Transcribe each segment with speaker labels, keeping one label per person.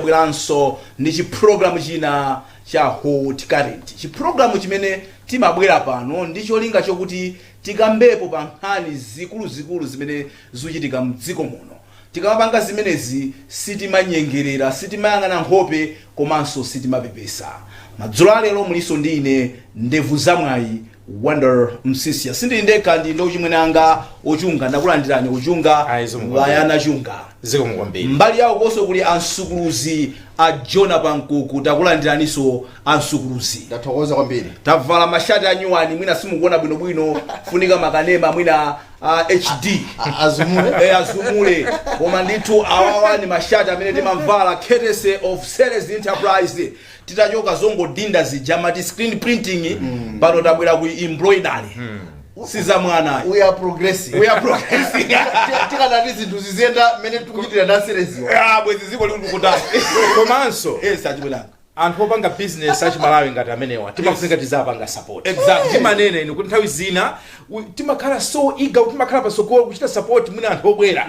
Speaker 1: tabweranso ndi chiprogramu china cha Hot Current. Chiprogramu chimene timabwera pano ndi cholinga chokuti tikambepo pa nkhani zikuluzikulu zimene zikuchitika mdziko muno. Tikamapanga zimenezi sitimanyengerera, sitimayang'ana nkhope, komanso sitimapepesa. Madzulo alero muliso ndi ine Ndevu Zamwayi Wonder Msisia. Sindili ndekha ndi ndo chimwene anga ochunga, ndakulandirani ochunga wayana chunga.
Speaker 2: Ziko mkwambiri.
Speaker 1: Mbali yawo koso kuli ansukuluzi a Jona Pankuku, takulandiraniso ansukuluzi.
Speaker 3: Ndathokoza kwambiri.
Speaker 1: Tavala mashati anyuwani, mwina simukuona bwinobwino, funika makanema mwina HD.
Speaker 3: Azumule.
Speaker 1: Azumule. Koma ndithu awawa ni mashati amene timamvala courtesy of Ceres Enterprise. Titachoka zongo dinda zijamati screen printing, pano tabwera ku embroidery. Siza mwana.
Speaker 3: We are progressing. Tikadati zinthu ziziyenda mene tikuchitira na Ceres.
Speaker 1: Bwezi ziko likukutana.
Speaker 2: Komanso
Speaker 1: achibwelanga.
Speaker 2: anthu opanga business achimalawi ngati amenewa timafunika tizapanga support.
Speaker 1: Exactly.
Speaker 2: Timanene ino kuti nthawi zina timakhala so eager, timakhala pasogolo kuchita support mwina anthu obwera.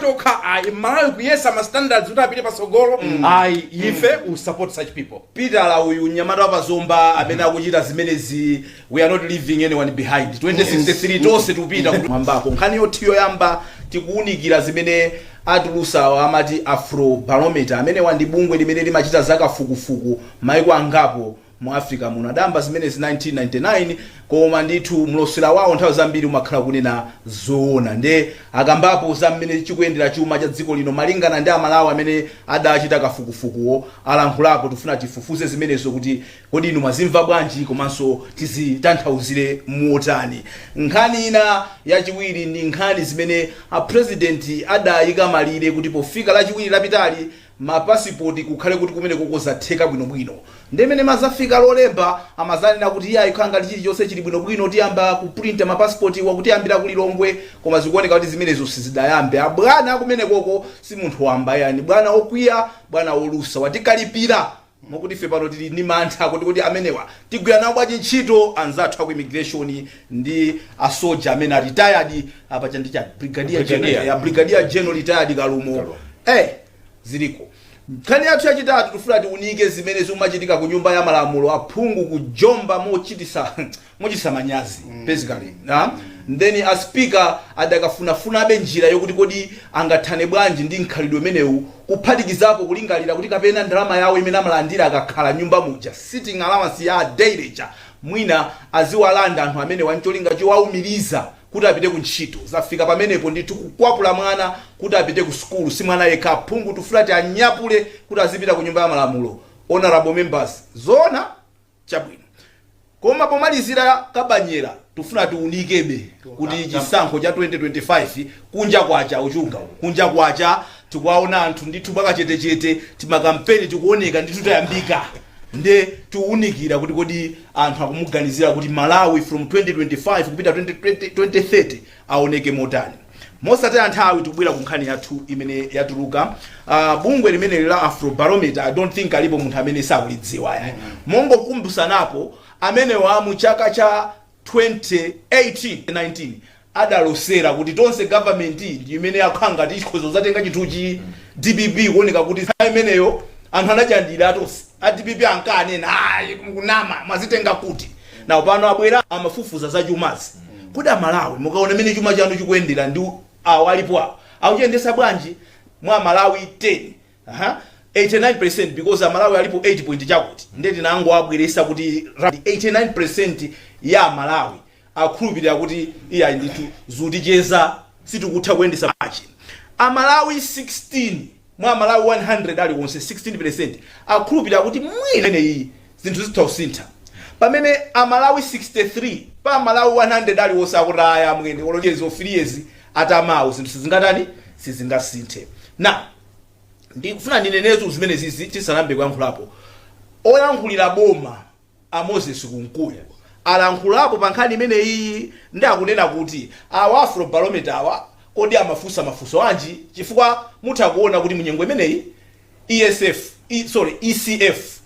Speaker 2: Tokha ayi malawi kuyesa ma standards kuti apite pasogolo, ayi ife we support such people.
Speaker 1: Peter la uyu nyamata wa Pazomba amene akuchita zimenezi, we are not leaving anyone behind. 2063 tonse tupita mwambako. Nkhani yoti yoyamba tikuunikira zimene atulusa amati Afro Barometer amene wandibungwe limene limachita zaka fukufuku maiko angapo mu Africa muno. Adamba zimene 1999, koma ndithu mlosera wawo nthawi zambiri umakhala kunena zoona. Nde akambapo zamene chikuyendera chuma cha dziko lino malingana ndi amalawi amene adachita kafukufukuwo, alankhulapo tifuna tifufuze zimenezo kuti kodi inu mwazimva bwanji komanso tizitanthauzire muotani. Nkhani ina yachiwiri ndi nkhani zimene a president adayika malire kuti pofika lachiwiri lapitali mapasipoti kukhale kuti kumene kukozatheka bwinobwino. Ndemene mazafika lolemba amazanena kuti iye ayikhanga lichili chonse chili bwinobwino tiyamba kuprinta mapasipoti wakuti yambira kulilongwe, koma zikuoneka kuti zimenezo sizidayambe. Abwana akumene koko si munthu wamba yani, bwana okwiya, bwana olusa watikalipira. Mokuti ife pano tili ni mantha kuti amenewa tigwira nawo bwaji ntchito anzathu aku immigration ndi asoja amene retired apa chandicha brigadier general retired Kalumo. Ziliko. Nkhani yathu yachitatu tifuna tiunike zimene zimachitika ku nyumba ya malamulo aphungu kujomba mochitisa manyazi basically. Then a speaker adakafunafuna njira yokuti kodi angathane bwanji ndi nkhalidwe menewu kuphatikizapo kulingalira kuti kapena ndalama yawo imene amalandira akakhala nyumba muja sitting allowance ya daily cha mwina aziwalanda anthu amene wancholinga chowawumiriza kuti apite ku ntchito. Zafika pamenepo ndithu kukwapula mwana kuti apite ku skulu, si mwana yekha. Aphungu tifulati anyapule kuti azipita ku nyumba ya malamulo. Honorable members, zona chabwino. Koma pomalizira kabanyera tufuna tiunikebe kuti chisankho cha 2025 kunja kwacha uchunga. Kunja kwacha tikuwaona anthu ndithu pakachetechete, timakampeni tikuoneka ndithu tayambika. Nde tiunikira kuti kodi anthu akumuganizira kuti Malawi from 2025 kupita 2030 aoneke motani. Mosataya nthawi tubwera ku nkhani yathu imene yatuluka. Bungwe limene la Afro Barometer I don't think alipo munthu amene sakulidziwa yani. Mongo kumbusanapo amene wa mu chaka cha 2018-19 adalosera kuti tonse government imene yakhanga tichikhozo zatenga chinthuchi DBB kuoneka kuti imeneyo anthu anachandira atonse DBB ankanena kunama mwazitenga kuti na pano abwera amafufuza za chumazi. Kodi Malawi mukaona mene chuma chanu chikuyendera ndi awalipo akuchendesa bwanji mwa Malawi 10 89% because Malawi alipo 8 point chakuti ndeti nango abweresa kuti 89% ya Malawi akhulupirira kuti iya ndithu zuticheza sitikutha kuyendesa machi. Malawi 16 mwa Malawi 100 ali wonse 16% akhulupirira kuti mwina iyi zinthu zithausintha. Pamene Malawi 63 pa Malawi 100 ali wonse akutaya mwene olonyezo ofiliyezi atamawo zinthu sizingatani sizingasinthe. Na ndikufuna ndinenezo zimene zizi tisanambe kuyankhulapo. Oyankhulira boma a Moses Kunkuyu alankhulapo pa nkhani imene iyi ndi akunena kuti awa Afro Barometer awa kodi amafuso anji chifukwa mutha kuona kuti munyengo imeneyi ECF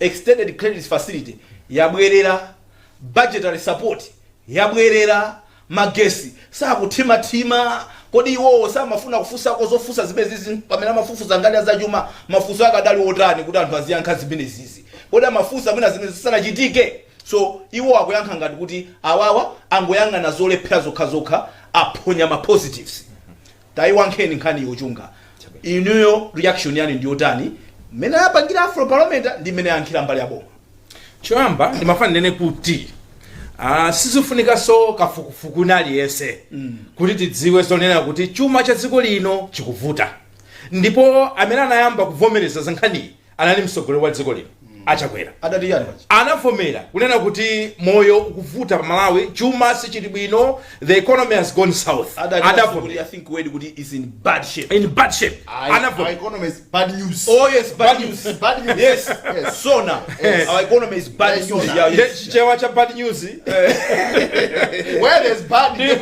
Speaker 1: Extended Credit Facility yabwerera, budgetary support yabwerera, magesi sakuthima kodi iwo samafuna kufusa kozofusa zimene pamene amafufuza ngati azachuma mafuso akadali otani kuti anthu aziyankha zimene zizi kodi amafusa mwina zimene zisanachitike so iwo akuyankha ngati kuti awawa angoyang'ana zolephera zokha aphonya ma positives tayiwankheni nkhani yochunga inuyo reaction yani ndiyotani mmene apangira afro parliament ndi mmene yankhira mbali yaboma
Speaker 2: choyamba ndimafana nene kuti sizifunika so kafukufuku naliyese kuti tidziwe zonena kuti chuma cha dziko lino chikuvuta ndipo amene anayamba kuvomereza zankhani anali mtsogoleri wa dziko lino achakwera
Speaker 1: adati yani
Speaker 2: anavomera kunena kuti moyo ukuvuta pa Malawi chuma sichili bwino the economy has gone south
Speaker 1: I think word kuti is in bad shape
Speaker 3: our economy is bad news.
Speaker 1: Oh yes, bad news.
Speaker 3: Bad news.
Speaker 1: Yes.
Speaker 3: Yes.
Speaker 1: So now, our economy is bad news.
Speaker 2: Yes. Chewa cha bad news.
Speaker 3: Where there's bad news,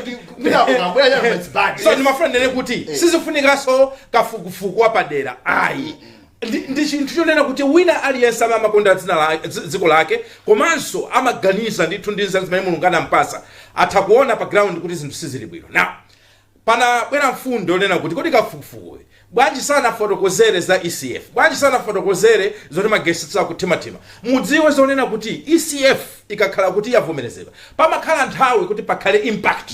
Speaker 3: where it's bad.
Speaker 2: So ni mafrani nene kuti sizifunika so kafukufuku apadera. Ai. Ndi chinthu chonena kuti wina aliyense amakonda dziko lake komanso amaganiza ndithu ndi nzeru zimene Mulungu anampasa atha kuona pa ground kuti zinthu sizili bwino. Now pana bwera mfundo yonena kuti kodi kafukufuku bwanji sana fotokozere za ECF bwanji sana fotokozere zoti magesi akuthimathima mudziwe zonena kuti ECF ikakhala kuti yavomerezedwa pamakhala nthawi kuti pakhale impact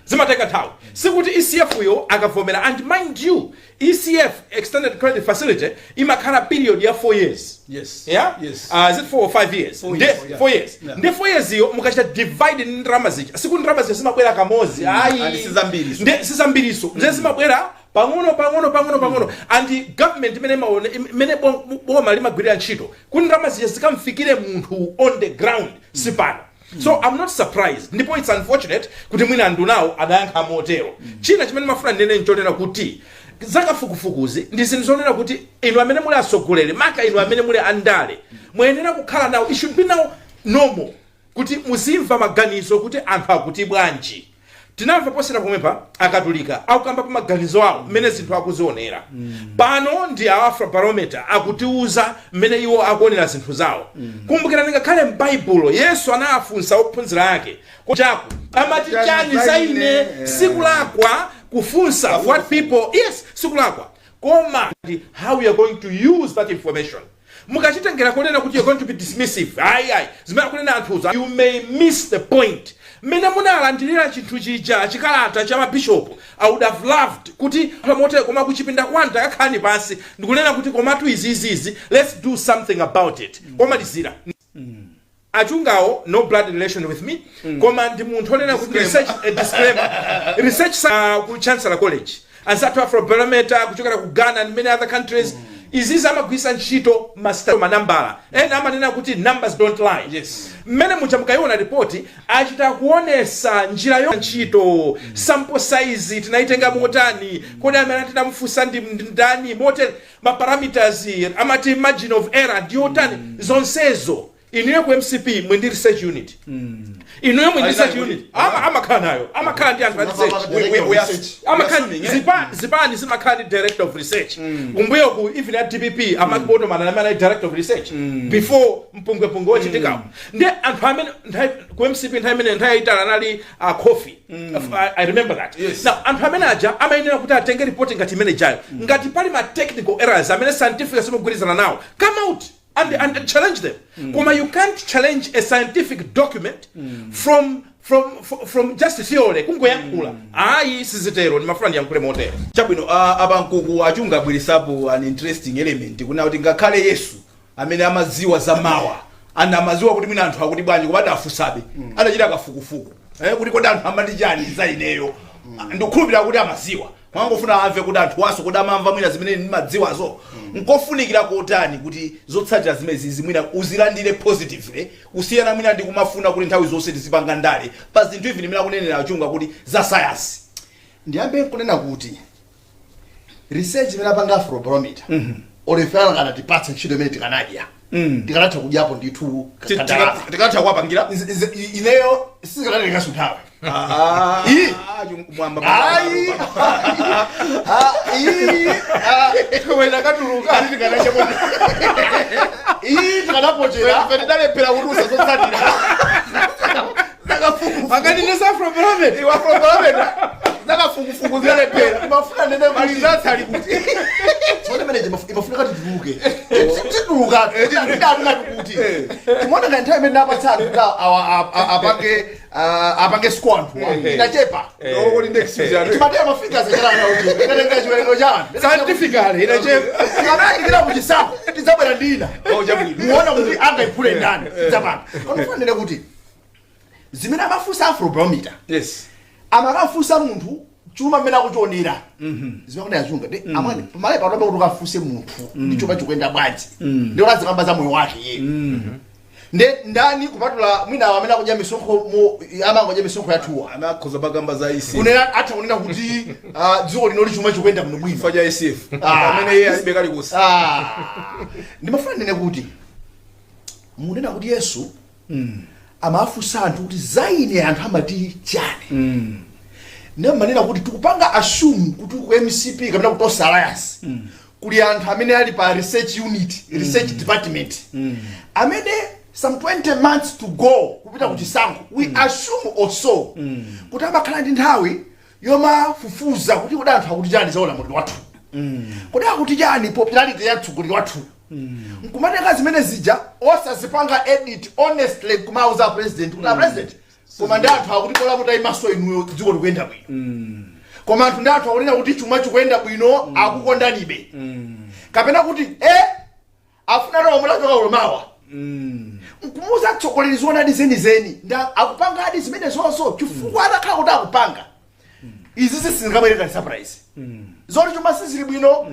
Speaker 2: zimateka nthawi sikuti ECF yo akavomera and mind you ECF extended credit facility imakhala period ya 4 years.
Speaker 1: Yes.
Speaker 2: Yeah?
Speaker 1: Yes.
Speaker 2: Is it 4 or 5 years?
Speaker 1: 4 years.
Speaker 2: 4 years.
Speaker 1: Yeah.
Speaker 2: Nde 4 years yo mukachita divide ndrama zija siku ndrama zija simabwera kamozi
Speaker 1: and sizambiriso
Speaker 2: nde sizambiriso nde simabwera pang'ono and the government imene boma limagwirira ntchito kuti ndrama zija zikamfikire munthu on the ground sipano. So I'm not surprised. Ndipo it's unfortunate kuti mwina ndunawo adayankha motero. China chimene mafuna nene nchonena kuti zakafukufukuzi ndi zinthu zonena kuti inu amene muli asogolere maka inu amene muli andale muyenera kukhala nawo it should be now normal kuti muzimva maganizo kuti anthu akuti bwanji. Tinamva posera pomwepa akatolika akukamba pa maganizo awo mmene zinthu akuzionera. Pano ndi Afro Barometer akutiuza mmene iwo akuonera zinthu zawo. Kumbukirani ngakhale m'Baibulo Yesu anafunsa ophunzira ake chako amati chani zaine siku lakwa kufunsa what people yes siku lakwa koma how we are going to use that information. Mukachitengera kunena kuti you're going to be dismissive zimene kunena anthu you may miss the point. Mena munalandilira chinthu chija chikalata cha mabishop I would have loved kuti promote koma kuchipinda kwanta kakhani pasi ndikunena kuti komatu izizizi let's do something about it koma dizira achungawo no blood relation with me koma ndi munthu onena kuti research disclaimer research ku Chancellor College ansatu Afro Barometer kuchokera ku Ghana and many other countries izizi amagwisa ntchito manambala ena amanena kuti numbers don't lie.
Speaker 1: Yes.
Speaker 2: Mmene muchamukaiona report achita kuonesa njira yo ntchito sample size tinaitenga motani kodi amene tinamufunsa ndi ndani motel ma parameters amati margin of error ndiotani zonsezo inuyo ku MCP mwendi research unit inuyo mwendi research unit amakhala nayo amakhala ndi anthu research amakhala zipani zimakhala director of research kumbuyo ku even at DPP amakibono manana director of research before mpungwe ochitika ndi anthu amene ku MCP nthawi itala anali coffee I remember that.
Speaker 1: Yes.
Speaker 2: Now anthu amene aja amayenera kuti atenge report ngati imene jayo ngati pali ma technical errors amene scientific asimagwirizana nawo come out and challenge them. Kuma you can't challenge a scientific document from just theory kungoyankhula sizitero ni mafuna ndiyankhule motero.
Speaker 1: Chabwino abankuku achunga bwirisapo an interesting element kuna kuti ngakhale Yesu amene amaziwa za mawa amaziwa kuti mwina anthu akuti bwanji kubata afusabe anachita kafukufuku kuti kodi anthu amati chani za ineyo ndikukhulupirira kuti amaziwa mwangofuna amve kuti anthu waso kuti amamva mwina zimene ndimadziwazo nkofunikira kotani kuti zotsatira zimene zizi mwina uzilandire positively usiyana mwina ndi kumafuna kuti nthawi zonse tizipanga ndale pa zinthu ivi ndimene akunenera achunga kuti za science.
Speaker 3: Ndiyambe kunena kuti research imene apanga Afro Barometer olefana kana tipatsa ntchito imene tikanadya tikanatha kudyapo ndithu
Speaker 1: tikanatha kuwapangira
Speaker 3: ineyo sizikanatengeka nthawi
Speaker 2: Wena katuluka
Speaker 3: tikanapochera
Speaker 1: pedalephera kuti usazotsatira
Speaker 2: akati nesa Afro Barometer
Speaker 1: Afro Barometer zakafukufuku zilepera
Speaker 3: Imafuna nene kuti
Speaker 1: malizatsi ali kuti
Speaker 3: Tsone manager imafuna kuti tiduke. Tiduka. Ndidatu kuti. Timona nga nthawi imene napatsana kuti apange squad. Inachepa.
Speaker 1: loko ndi excuse
Speaker 3: Timatera mafika zachalana kuti. Inatenga chiwerengo chanu.
Speaker 2: scientifically inachepa
Speaker 3: Tikira kuchisapo. Tidzabwera ndina.
Speaker 1: chabwino
Speaker 3: Muona kuti angayiphule ndani. Tidzapanga. Konofanire kuti zimene amafunsa afrobarometer.
Speaker 1: yes
Speaker 3: Amakafunsa munthu chuma mmene akuchionera zimene yazunga amene pamale panobe kuti ukafuse munthu ndi chuma chikuyenda bwanji ndi olazi kamba za moyo wake ye ndani kupatula mwina amene akudya misonkho amangodya misonkho yathuwa
Speaker 1: anakhoza bagamba za isi
Speaker 3: kunena atha kunena kuti dziko lino chuma chikuyenda bwino bwino
Speaker 1: faja SF amene iye alibe kali kusi
Speaker 3: ndimafuna nene kuti munena kuti Yesu amafunsa anthu kuti zaine anthu amati chani manena kuti tikupanga assume kuti ku MCP kapena ku Tosa Alliance kuli anthu amene ali pa research unit research department amene some 20 months to go kupita kuchisankho we assume also kuti amakhala ndi nthawi yomafufuza kuti kodi anthu akuti chani za ulamuliro wathu kodi akuti chani popularity yathu kuli wathu nkumateka zimene zija osazipanga edit honestly kumauza president kuti president koma ndi anthu akuti kola kuti imaso inuyo dziko likuyenda bwino koma anthu ndi anthu akunena kuti chuma chikuyenda bwino akukondanibe kapena kuti afuna roho mulachoka ulomawa nkumuza atsogoleri zona zenizeni nda akupanga adi zimene zonso chifukwa atakhala kuti akupanga izi zisingabwereka surprise zoli chuma sizili bwino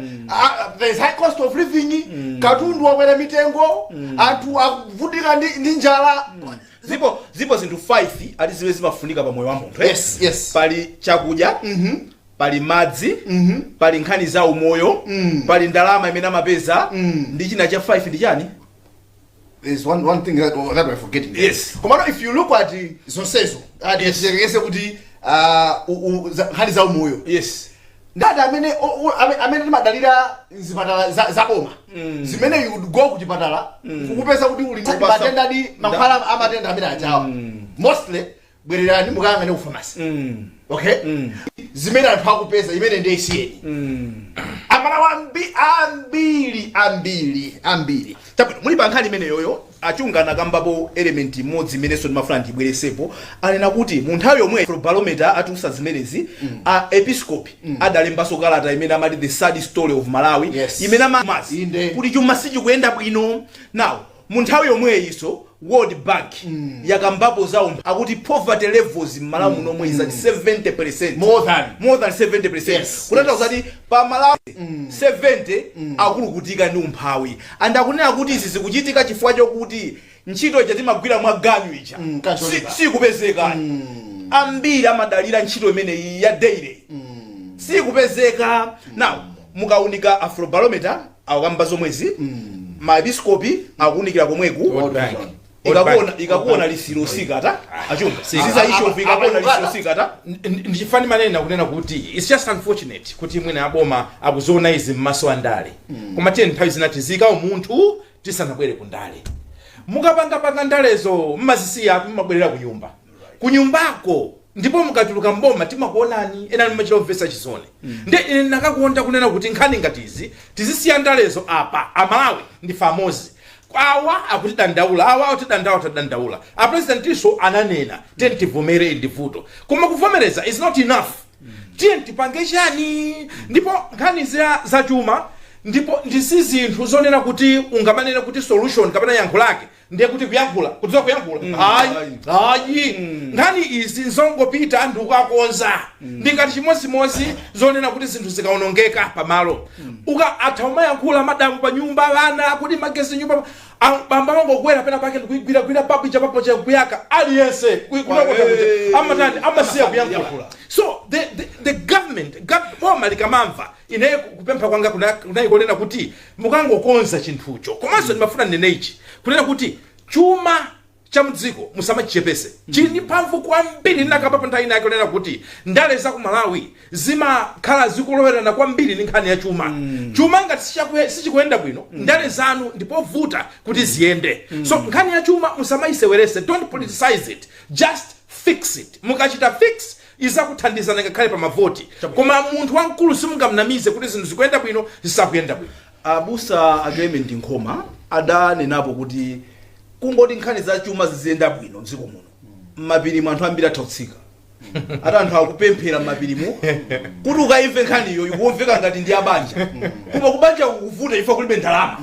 Speaker 3: there is high cost of living katundu wakwera mitengo anthu akuvutika ndi njala
Speaker 1: zipo zinthu 5 ati ziwe zimafunika pa moyo wa munthu
Speaker 3: yes
Speaker 1: pali chakudya pali madzi pali nkhani za umoyo pali ndalama imene amapeza ndi china cha 5 ndi chani
Speaker 3: there's one thing that we're forgetting
Speaker 1: yes
Speaker 3: komano if you look at zonsezo atiyerekese kuti nkhani za umoyo
Speaker 1: yes
Speaker 3: ndati amene timadalira zipatala za boma zimene you would go kuchipatala kukupeza kuti uli matenda di mankhwala amatenda amene achawa mostly bwererani mukayang'ane ku pharmacy okay zimene anthu akupeza imene ndi isiyeni amala ambiri
Speaker 1: tabwino muli pa nkhani imene yoyo achungana kambapo element imodzi imenenso ndimafuna ndibweresepo anena kuti mu nthawi yomwe barometer atiusa zimenezi a episcopi adalembaso kalata imene amati the sad story of Malawi imene amazi kuti chuma sichikuyenda bwino now mu nthawi yomweyiso World Bank yakambapo zawo akuti poverty levels m'Malawi muno mwezi ati 70% more than 70% kunatauza kuti pa Malawi 70 akulukutika ndi umphawi andakunena kuti izi zikuchitika chifukwa chokuti ntchito ija timagwira mwa ganyu ija sikupezeka ambiri amadalira ntchito imene ya daily sikupezeka now mukaunika afrobarometer akamba zomwezi maepiskopi akuunikira komweku ikakuona lisiro sikata achunga siza issue ikakuona lisiro sikata
Speaker 2: ndichifani manena kunena kuti it's just unfortunate kuti mwene aboma akuzona izi m'maso andale koma tiye nthawi zinatizika umunthu tisanabwere ku ndale mukapanga ndalezo mmazisiya mmabwerera ku nyumbako ndipo mukatuluka mboma timakuonani ena mmachira obvesa chisoni nde nakakuonda kunena kuti nkhani ngatizi tizisiya ndalezo apa Amalawi ndi famosi awa akutidandaula awa akutidandaula a president iso ananena tentivomere ndivuto koma kuvomereza is not enough tipange chani ndipo nkhani za chuma ndipo ndisi zinthu zonena kuti ungamanena kuti solution kapena yankho lake ndiye kuti kudziwa kuyankhula hayi nkhani izi nzongopita anthu ukakonza ndingati chimozimozi zonena kuti zinthu zikaonongeka pamalo atha umayankhula madamu pa nyumba vana kuti magesi nyumba bamba mangogwera pena pake kuigwira papo cha kuyaka aliyense amatani amasiya kuyankhula so the government boma likamamva ine kupempha kwanga kunayikonena kuti mukangokonza chinthucho komanso ndimafuna nenechi kunena kuti chuma cha mdziko musamachichepese chini mphamvu kwambiri ndinakamba pa nthawi yake kunena kuti ndale za ku Malawi zimakhala zikulowerana kwambiri ndi nkhani ya chuma ngati sichikuyenda bwino ndale zanu ndipovuta kuti ziyende so nkhani ya chuma musamayisewerese don't politicize it just fix it mukachita fix izakuthandizana ngakhale pa mavoti koma munthu wamkulu simungamnamize kuti zinthu zikuyenda bwino zisakuyenda bwino.
Speaker 1: Abusa agreement nkhoma adanenapo kuti kungoti nkhani za chuma ziziyenda bwino mdziko muno mapirimu anthu ambiri atautsika ati anthu akupemphera mapirimu kuti ukaimve nkhaniyo ikuomveka ngati ndi abanja koma kubanja kuvuta ifa kulibe ndalama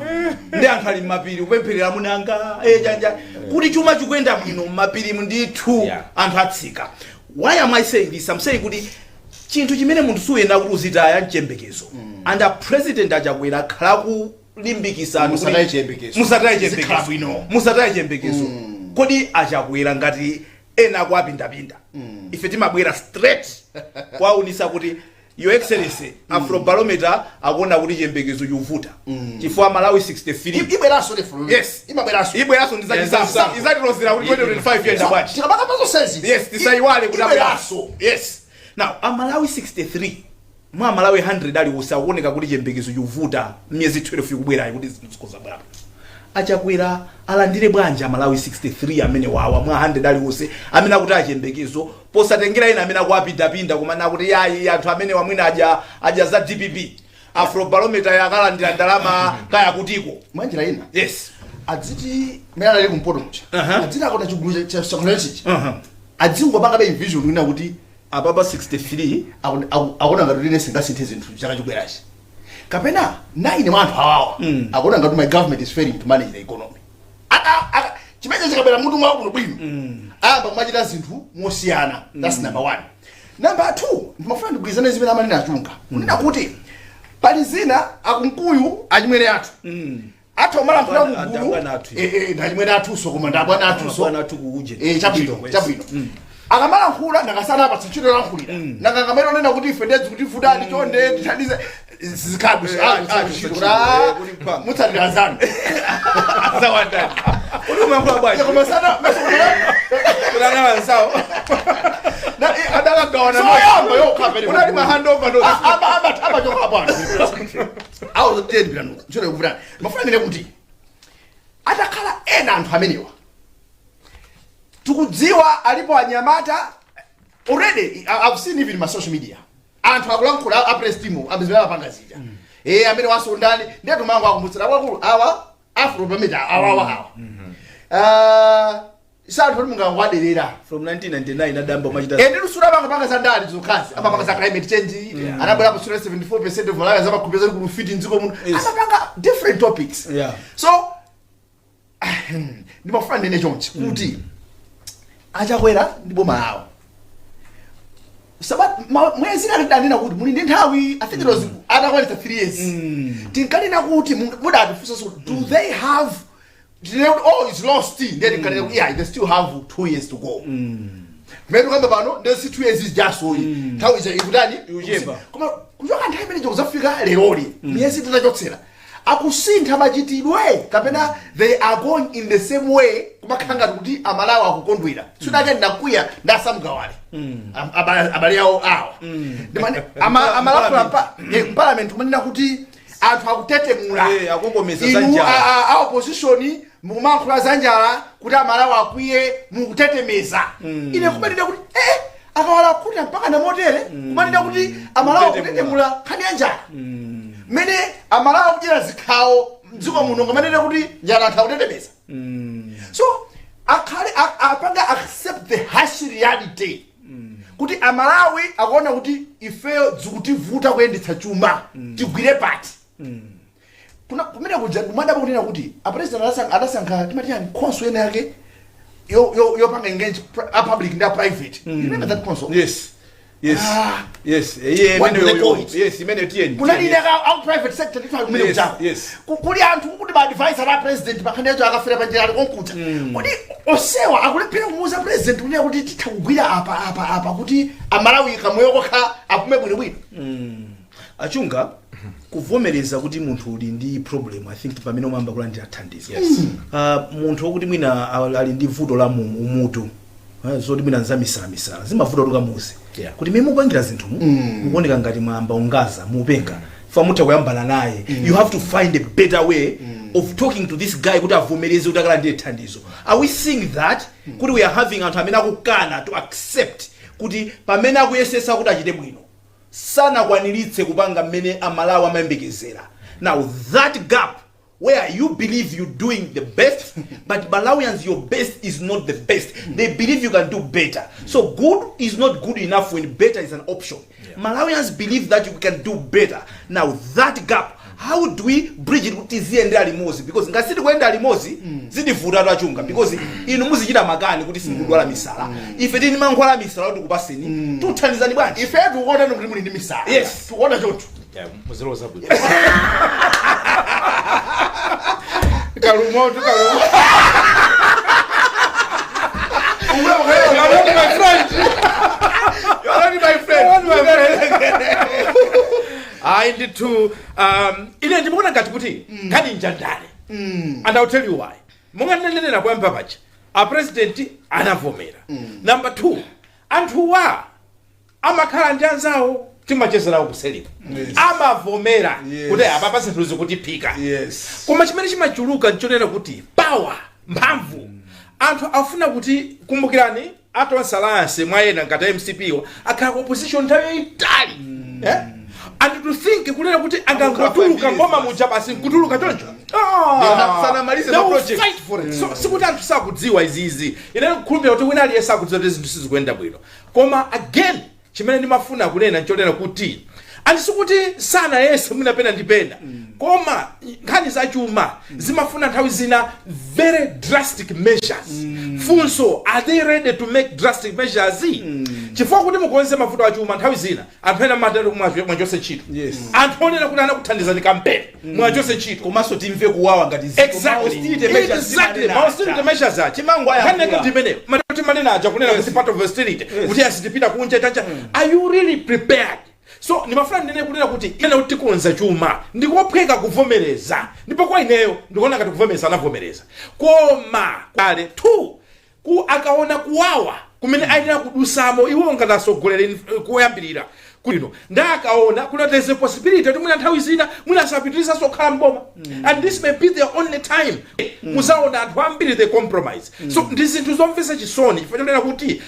Speaker 1: ndi anthu ali mmapiri kupempherera munanga janja kuti chuma chikuyenda bwino mapirimu ndithu anthu atsika. Why am I saying this? I'm saying kuti chinthu chimene munthu suyenda kuti uzitaya mchembekezo and a president achakwera khala kulimbikisa
Speaker 3: musataye chembekezo
Speaker 1: musataye chembekezo kodi achakwera ngati ena kwapindapinda ife timabwera straight kwaunisa kuti your excellency afrobarometer akuona kuti chembekezo chuvuta chifukwa Malawi 63
Speaker 3: ibweraso le
Speaker 1: yes ibweraso ndizatilozera kuti 2025 yenda bwachi
Speaker 3: tikabaka pazo sense
Speaker 1: yes tisaiwale kuti
Speaker 3: ibweraso
Speaker 1: yes. Now Malawi 63 mwa Malawi 100 ali usaoneka kuti chembekezo chuvuta myezi 12 ikubwera kuti zikoza bwera achakwera alandire bwanja Malawi 63 amene wawa mwa 100 ali use amene akuti achembekezo posatengera ina amene akuapindapinda kumana kuti yayi anthu amene wamwina aja za DPP afrobarometer yakalandira ndalama kaya kutiko
Speaker 3: mwanjira ina
Speaker 1: yes
Speaker 3: adziti mera ali kumpoto mcha adzina akona chigulu cha security adzingo bakabe vision ina kuti
Speaker 1: ababa 63
Speaker 3: akona ngati line singasinthe zinthu chaka chibwerachi kapena 9 mwanthu awawa akona ngati my government is failing to manage the economy chimene chikabera mutu mwa kuno bwino amba kumachita zinthu mosiyana. That's number 1. Number 2 ndimafuna ndigwizane zimene amanena achunga kunena kuti pali zina akunkuyu achimwene athu athu amalankhula kugulu ndachimwene athu so koma ndabwana athu so
Speaker 1: kuuje
Speaker 3: chabwino akamalankhula ndakasana apa tsichiro lankhulira nakangamero nena kuti ife ndedzi kuti futani chonde tithandize zikhabu mutsalira zanu
Speaker 1: zawanda uli mambo bwaje
Speaker 3: koma sana
Speaker 1: kulana wansawo
Speaker 3: na adala gawana no yamba yo kapere
Speaker 1: unali mahandover ndo
Speaker 3: aba joka bwana awu the bilano chole kuvula mafuna nene kuti atakhala ena anthu amenewa tukudziwa alipo anyamata already. I've seen even my social media anthu akulankhula apress team amezela pangazija amene wasondani ndeto mangu akumbutsira kwakulu awa afrobarometer awa santhu mungangwaderera
Speaker 1: from 1999 adamba machita
Speaker 3: lusura panga zandali zokhazi amapanga za climate change anabwera kusura 74% of Malawi zamakhumbeza ku fit nziko muno amapanga different topics so ndimafuna nene chonchi kuti achakwera ndiboma awo sabat mwezi ndanena kuti muli ndi nthawi I think it was adakwalita 3 years tinkanena kuti muda atifusa so do they have it's lost then they still have 2 years to go mero kamba pano ndesi 2 years is just so nthawi iza ikudani
Speaker 1: ujeba
Speaker 3: koma kuchoka nthawi imene kuzafika leroli miyezi tinachotsera akusintha machitidwe kapena they are going in the same way kumakhanga kuti amalawa akukondwera sunake ndakwiya ndasamgawale abali yawo awa ndimane amalawa parliament kumanena kuti anthu akutetemula
Speaker 1: akungomesa zanjala
Speaker 3: a opposition mukumankhula zanjala kuti amalawa akwiye mukutetemeza ine kumanena kuti akawala kuti mpaka na motere kumanena kuti amalawa akutetemula khani yanjala mene amalawa kujira zikhawo mdziko muno ngamanena kuti njala anthu akutetemeza so akhale apanga accept the harsh reality kuti amalawi akuona kuti ifeyo dzikutivuta kuyendetsa chuma tigwire pati kuna kumene kuja kumanda kunena kuti a president adasankha timati yani konso ene yake yo panga engage a public and a private you remember that console
Speaker 1: yes yes imene tieni
Speaker 3: kuna ine ka private sector litwa kumene kuja kuli anthu kuti ba advisor la president bakhandejo akafira panjira konkuta kuti osewa akulephera kumuza president kunena kuti tithakugwira apa kuti amalawi kamoyo kokha apume bwino
Speaker 1: achunga kuvomereza kuti munthu uli ndi problem I think pamene umamba kulandira thandizo munthu wokuti mwina ali ndi vuto la umutu zoti mwina nzamisala zimavuta tukamuze kuti mimi mupangira zinthu mukuoneka ngati mwamba ungaza mupenga fa mutha kuyambana naye you have to find a better way of talking to this guy kuti avomereze kuti akalandire thandizo. Are we seeing that kuti we are having anthu amene akukana to accept kuti pamene akuyesesa kuti achite bwino sanakwaniritse kupanga mmene amalawi amayembekezera. Now that gap where you believe you're doing the best but Malawians your best is not the best, they believe you can do better. So good is not good enough when better is an option. Malawians believe that you can do better. Now that gap, how do we bridge it kuti ziende alimozi? Because ngasiti kuenda alimozi zidivuta twachunga because inu muzichita makani kuti simudwala misala. Ife tini mankhwala misala kuti kupaseni tuthandizani bwanji?
Speaker 3: Ife tukuona kuti muli ndi misala.
Speaker 1: Yes,
Speaker 3: tukuona choncho.
Speaker 2: muziloza bwino kalumoto my friend.
Speaker 1: You're already my friend.
Speaker 2: I need to ine ndimona ngati kuti ngani njandale. And I'll tell you why. Munga nenena kwamba pacha. A president anavomera. Number 2, anthuwa amakhala njanzawo timachezerawo kuselika. Amavomera kuti apapa zinthu zikutipika.
Speaker 1: Yes.
Speaker 2: Koma chimene chimachuluka nchonena kuti power, mphamvu. Anthu afuna kuti kumbukirani atonsalance mwayena ngati MCP wa akhala opposition nthawi itali. And to think kunena kuti angangotuluka ngoma muja basi nkutuluka choncho.
Speaker 1: Project.
Speaker 2: Fight for it. So sikuti anthu sakudziwa izizi. Ine kukhulupirira kuti wina aliyense akudziwa kuti zinthu sizikuyenda bwino. Koma again chimene ndimafuna kunena nchonena kuti andisikuti sana yese munapenda ndipenda. Koma nkhani za chuma zimafuna nthawi zina very drastic measures. Funso, are they ready to make drastic measures? Chifukwa kuti mukonze mafuta wa chuma nthawi zina anthu ena matero mwachose ntchito. Anthu onena kuti anakuthandizani kampeni mwachose ntchito.
Speaker 1: Komanso timve kuwawa ngati ziko.
Speaker 2: Exactly. Austerity measures are
Speaker 1: chimango aya.
Speaker 2: Kaneka ndimene matoti manena aja kunena kuti part of austerity kuti asitipita kunja tanja. Are you really prepared? So nimafuna nene kunena kuti ina utikonza chuma ndikophweka kuvomereza ndipo kwa ineyo ndikuona ngati kuvomereza anavomereza koma kale 2 ku akaona kuwawa kumene ayenera kudusamo iwo ngatasogolere kuyambirira kuno ndakaona kuna there's a possibility kuti mwina nthawi zina mwina asapitiriza sokhala mboma and this may be the only time muzaona anthu ambiri the compromise. So ndizinthu zomvesa chisoni chifukwa kuti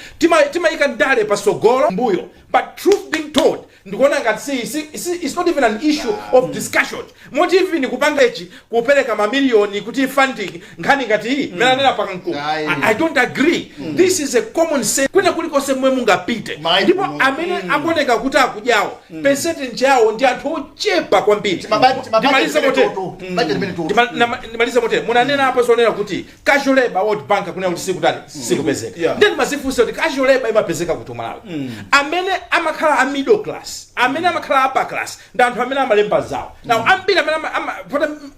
Speaker 2: timayika ndale pasogolo mbuyo, but truth being told ndikuona ngati it's not even an issue of discussion. Motive ni kupanga echi kupereka mamiliyoni kuti funding nkhani ngati hii menanena paka mkuu. I don't agree. This is a common sense. Kwena kuliko semwe mungapite ndipo amene akoneka kuti akujawo percentage yawo ndi anthu ochepa kwambiri. Ndimaliza motere munanena hapa zonena kuti casual labor World Bank kuna kuti sikutani sikupezeka. Then masifunso kuti casual labor imapezeka kuti Malawi. Amene amakhala a middle class, amene amakhala upper class ndi anthu amene amalemba zawo. Now ambiri amene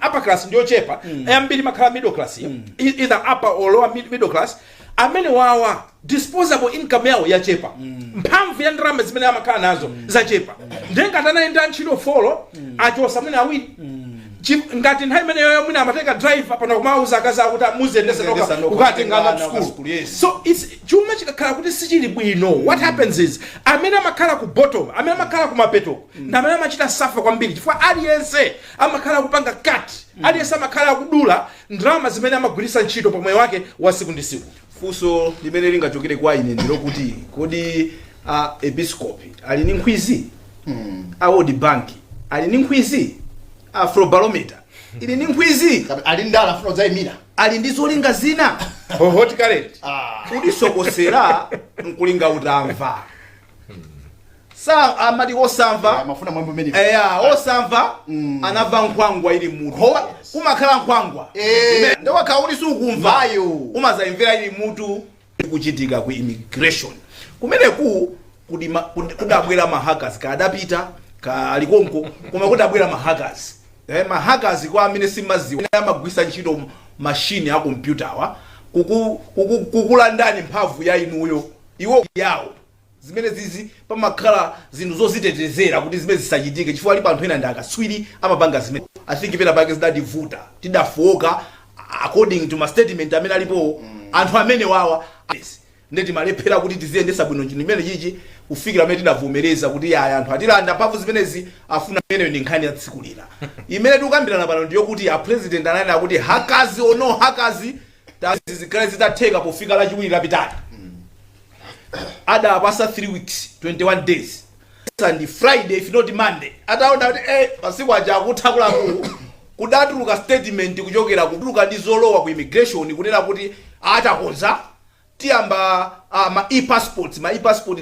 Speaker 2: upper class ndi ochepa, ambiri makhala middle class, either upper or lower middle class, amene wawa disposable income yawo yachepa. Mphamvu ya ndalama zimene amakhala nazo zachepa. Ndenga tanaenda ntchito folo achosa mwina awiri. Ngati nthawi imene yoyo mwina amateka driver pano kumauza akazi akuti muzendese noka ukatengana ku school. So it's chuma chikakhala kuti sichili bwino. What happens is amene amakhala ku bottom, amene amakhala ku mapeto na amene amachita safa kwambiri chifukwa aliyense amakhala kupanga cut, aliyense amakhala kudula ndalama zimene amagwirisa ntchito pa moyo wake wa siku ndi siku.
Speaker 1: Funso limene lingachokere kwa ine ndilo kuti kodi episcopi ali ni nkhwizi? A World Bank ali ni nkhwizi? Afrobarometer ili ni nkhwizi?
Speaker 3: Ali ndala afuna zaimira.
Speaker 1: Ali ndi zolinga zina?
Speaker 2: Hot current.
Speaker 1: Kuti sokosera nkulinga utamva. Sa amadi osamva
Speaker 3: mafuna mwembo meni.
Speaker 1: Osamva anava nkhwangwa ili mutu. Kumakhala nkhwangwa. Ndewa kauli sukumva. Umazaimvera ili mutu kuchitika ku immigration. Kumene kudabwera mahackers kadapita kalikonko koma kudabwera mahackers. Mahackers kwa amene simaziwa amagwisa ntchito machine ya computer wa kukulandani mphamvu ya inuyo iwo yawo zimene zizi pamakhala zinthu zozitetezera kuti zimene zisachitike chifukwa ali panthu ena ndakaswiri amapanga zimene I think pena pake zidadivuta tidafoka according to my statement amene alipo anthu amene wawa ndeti malephera kuti tiziyendesa bwino chino imene chichi kufikira amene tidavomereza kuti ya anthu atilanda mphamvu zimenezi afuna imeneyo ndi nkhani ya tsiku lina imene tikukambirana pano ndiyo kuti a president ananena kuti hackers or no hackers zikale zitatheka pofika lachiwiri lapitali. ada pasa 3 weeks 21 days and Friday if not Monday ataona kuti pasiku aja akuthakula kudatuluka statement kuchokera kutuluka ndi zolowa ku immigration kunena kuti atakonza tiyamba ma e-passports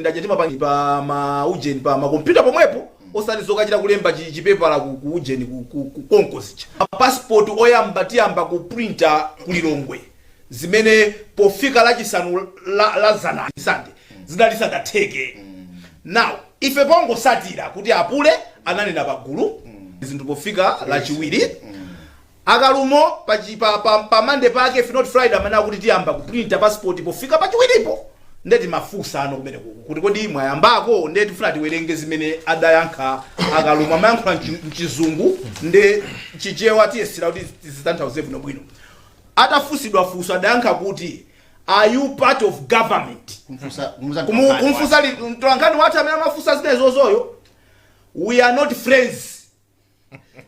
Speaker 1: ndachatima pa ma ujeni pa ma computer pomwepo osati zokachita kulemba chipepala ku ujeni ku konkosi passport oyamba tiyamba ku printer kulilongwe zimene pofika lachisanu la zana Sunday zinalisadatheke. Now ife pongosatira kuti apule ananena pagulu zinthu pofika lachiwiri akalumo pa Monday pake if not Friday amana kuti tiyamba kuprinta passport pofika pachiwiripo ndeti mafusa ano kumene kuti kodi mwayambako ndeti tifuna tiwerenge zimene adayankha akalumo amayankhula mchizungu nde chichewa tiyesira kuti zitanthauze bwino bwino. Atafusidwa fuso adayankha kuti are you part of government? Kumfusa mtolankani watu amene amafusa zinezo zoyo. We are not friends.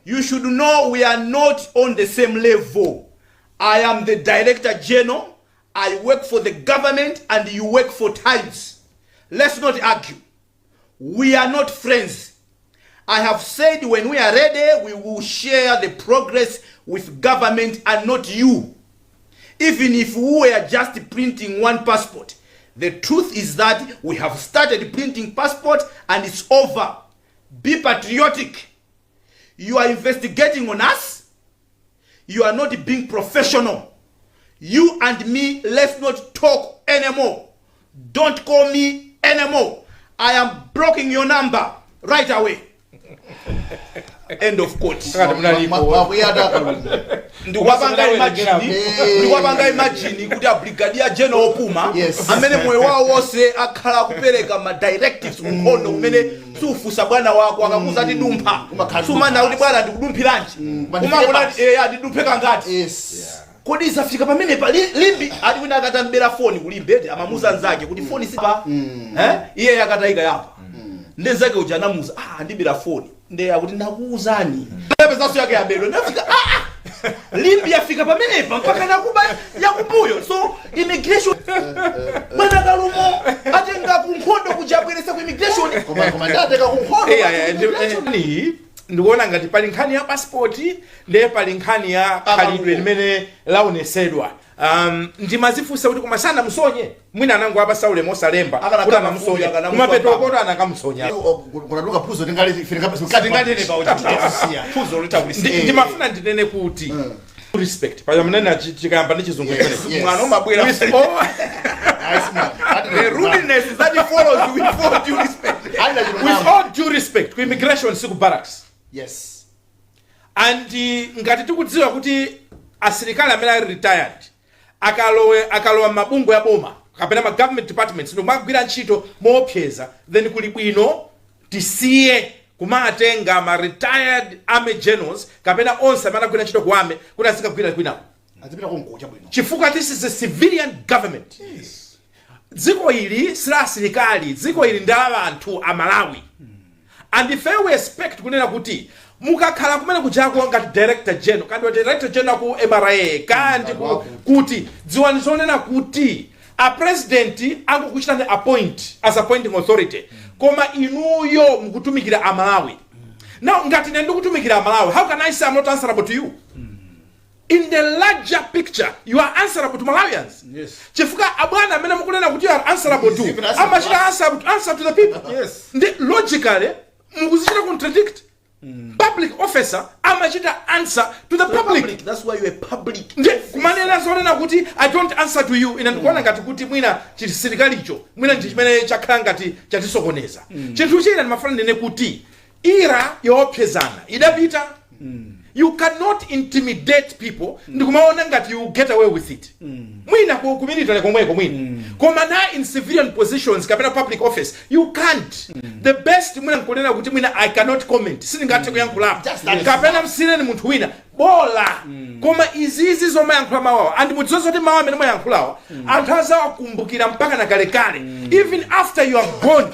Speaker 1: You should know we are not on the same level. I am the Director General. I work for the government and you work for Times. Let's not argue. We are not friends. I have said when we are ready, we will share the progress with government and not you. Even if we were just printing one passport, the truth is that we have started printing passport and it's over. Be patriotic. You are investigating on us. You are not being professional. You and me, let's not talk anymore. Don't call me anymore. I am blocking your number right away. End of quote. Ndiwapanga imagine kuti Brigadier General Puma amene moyo wawo wose akhala kupereka ma directives kunkhondo kumene sufusa bwana wako akakuza ati dumpha sumana kuti bwana ndikudumphiranje kumangona ndidumpheka ngati kodi isafika pamene pa limbi ati wina akatambera phone kulimbete amamuza nzake kuti phone sipa iye yakatayika yapa ndenzake uja anamuza ndibira phone nde akuti ndakuuzani pepezaso yake yabelo ndafika limbi yafika pamenepa mpaka nakuba yakumbuyo so immigration bwana kalumo atenga kunkhondo kujabweresa ku immigration
Speaker 3: koma ndateka kunkhondo
Speaker 2: ndikuona ngati pali nkhani ya passport ndiye pali nkhani ya khalidwe limene laonesedwa. Ndimazifusa kuti kumasana musonye mwina anango apa Saule Mosalemba kuti anamusonya kumapeto kota anakamusonya
Speaker 3: kunaduka phuzo tingali fika
Speaker 1: katingatene pa uchitiya phuzo litabulisi
Speaker 2: ndimafuna ndinene kuti respect pa mnene chikayamba ndi chizungu chimene
Speaker 1: mwana omabwera the rudeness that follows with due respect
Speaker 2: with all due respect ku immigration siku barracks.
Speaker 3: Yes.
Speaker 2: And ngati tikudziwa kuti asilikali amene ali retired akalowa mabungo ya boma kapena ma government departments ndo magwira ntchito moopseza then kuli bwino tisiye kumatenga ma retired army generals kapena onse amene agwira ntchito ku army kuti azikagwira kwinapo
Speaker 3: azipita konkocha bwino
Speaker 2: chifukwa this is a civilian government. Dziko ili sila asilikali, dziko ili ndi anthu a Malawi. And if we expect kunena kuti mukakhala kumene kuchako ngati Director General kandi Director General ku MRA kandi kuti dziwani zonena kuti a president angokuchitani appoint as appointing authority koma inuyo mukutumikira a Malawi. Now ngati nende kutumikira a Malawi, how can I say I'm not answerable to you? In the larger picture, you are answerable to Malawians.
Speaker 1: Yes.
Speaker 2: Chifuka abwana amene mukunena kuti you are answerable to. Amachita answer to the people.
Speaker 1: Yes.
Speaker 2: Logically, mukuzichita contradict. Public officer amachita answer to the public.
Speaker 1: That's why you are public.
Speaker 2: Kumanena zonena kuti I don't answer to you. Ina ndikuona ngati kuti mwina chisilikalicho, mwina chimene chakhala ngati chatisokoneza. Chinthu china ndimafuna ndine kuti ira yoopsezana idapita. You cannot intimidate people. Ndikumaona ngati you get away with it. Mwina ku military komweko mwina. Koma na in civilian positions kapena public office you can't. The best mwina nkunena kuti mwina I cannot comment. Sindingathe kuyankhula. Kapena msine ni munthu wina. Bola. Koma izizi zoma yankhula mawawa. And mudzizo kuti mawawa amene mwayankhulawa anthu azawakumbukira mpaka na kalekale. Even after you are gone.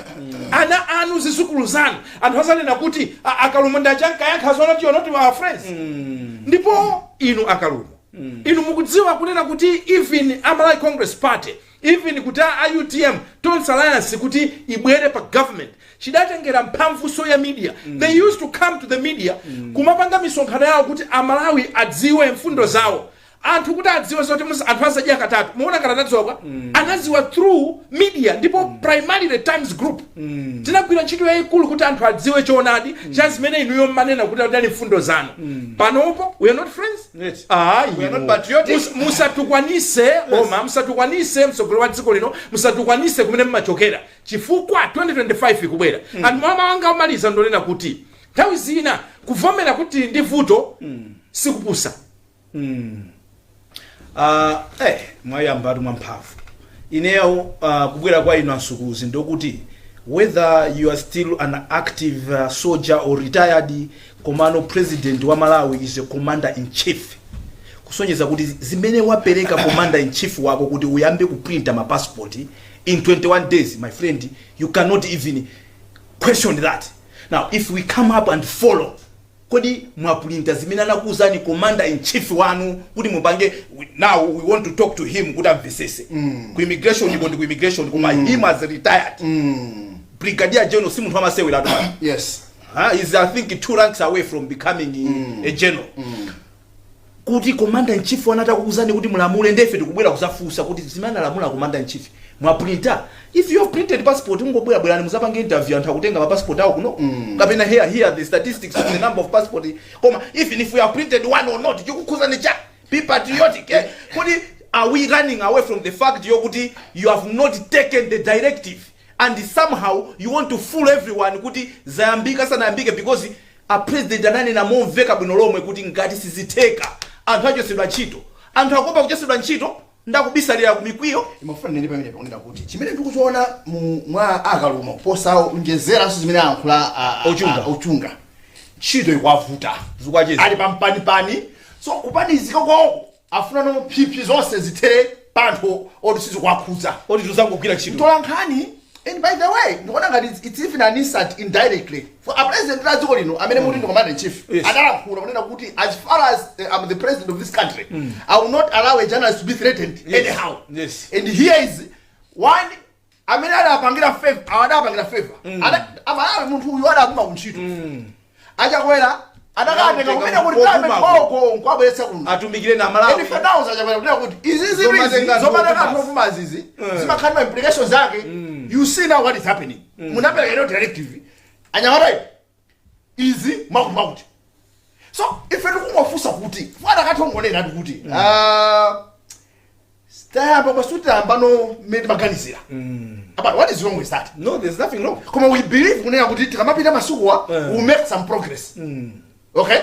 Speaker 2: Ana anu zisukulu zanu anthu azanena kuti akalumo ndajanka yankha zona ti not our friends. Ndipo inu akalumo inu mukudziwa kunena kuti even Malawi Congress Party, even kuti UTM tonse alliance kuti ibwere pa government chidatengera mphamvu ya media. They used to come to the media kumapanga misonkhano yawo kuti Amalawi adziwe mfundo zawo. Anthu kuti adziwe zoti anthu asadya katatu. Muona kanatadzoka anadziwa through media, ndipo primarily the Times Group. Tinagwira ntchito yayikulu kuti anthu adziwe choonadi cha zimene inuyo manena kuti adali mfundo zanu. Panopo we are not friends.
Speaker 1: Yes.
Speaker 2: We are not patriotic. Musatukwanise musatukwanise msogolo wa dziko lino, musatukwanise kumene mmachokera. Chifukwa 2025 ikubwera. And mama wanga omaliza ndonena kuti nthawi zina kuvomera kuti ndi vuto sikupusa.
Speaker 1: Mwayamba mwamphamvu ineyo kubwera kwa inu asukuzi ndokuti whether you are still an active soldier or retired, komano president wa Malawi is a commander in chief. Kusonyeza kuti zimene wapereka commander in chief wako kuti uyambe kuprinta ma passport in 21 days, my friend, you cannot even question that. Now if we come up and follow kodi mwaprinta zimene anakuuzani commander in chief wanu kuti mupange, now we want to talk to him kuti amvesese ku immigration ku immigration kuma him as retired brigadier general si munthu amasewera atu.
Speaker 3: Yes.
Speaker 1: Is I think 2 ranks away from becoming a general. Kuti commander in chief wanata kukuuzani kuti mulamule ndefe tikubwera kusafusa kuti zimene alamula commander in chief mwaprinta. If you have printed passport ngobwera bwerani muzapange interview anthu akutenga ma passport awo kuno kapena here the statistics of the number of passport koma even if we have printed one or not chikukhuzani cha be patriotic. Kuti are we running away from the fact yokuti you have not taken the directive and somehow you want to fool everyone kuti zayambika sanayambike because a president ananena momveka bwino lomwe kuti ngati siziteka anthu achosedwa ntchito, anthu akopa kuchosedwa ntchito ndakubisalira kumikwiyo.
Speaker 3: Imafuna nene pamene pakunena kuti chimene tikuchiona mwa akaluma posa njezera zimene ankhula ochunga ntchito ikwavuta
Speaker 1: zikwachiza
Speaker 3: ali pampani so kupanizika kwako afuna no phiphi zonse zithere pantho olusizo kwakhudza
Speaker 1: oti tuzangogwira ntchito
Speaker 3: tolankhani. And by the way, ndikuona ngati it's even an insult indirectly for a president la dziko lino amene muti ndi commander in chief adalakhula kunena kuti as far as I'm the president of this country, I will not allow a journalist to be threatened anyhow.
Speaker 1: Yes.
Speaker 3: And here is one amene adapangira favor amalawi munthu uyu adakuma kuntchito achakwera adakatenga kumene kuti climate koko nkwabweretsa kuno
Speaker 1: atumikire na Malawi.
Speaker 3: And for achakwera kunena kuti izi zomaneka tofuma zizi zimakhala ma implications zake. You see now what is happening. Munapeleka ino directive anyamara izi makuti. So if you kungofusa kuti fana katongonera kuti stayamba basutamba no made maganizira. But what is wrong with that?
Speaker 1: No, there's nothing wrong.
Speaker 3: Kuma we believe kunena kuti tikamapita masukuwa we make some progress. Okay?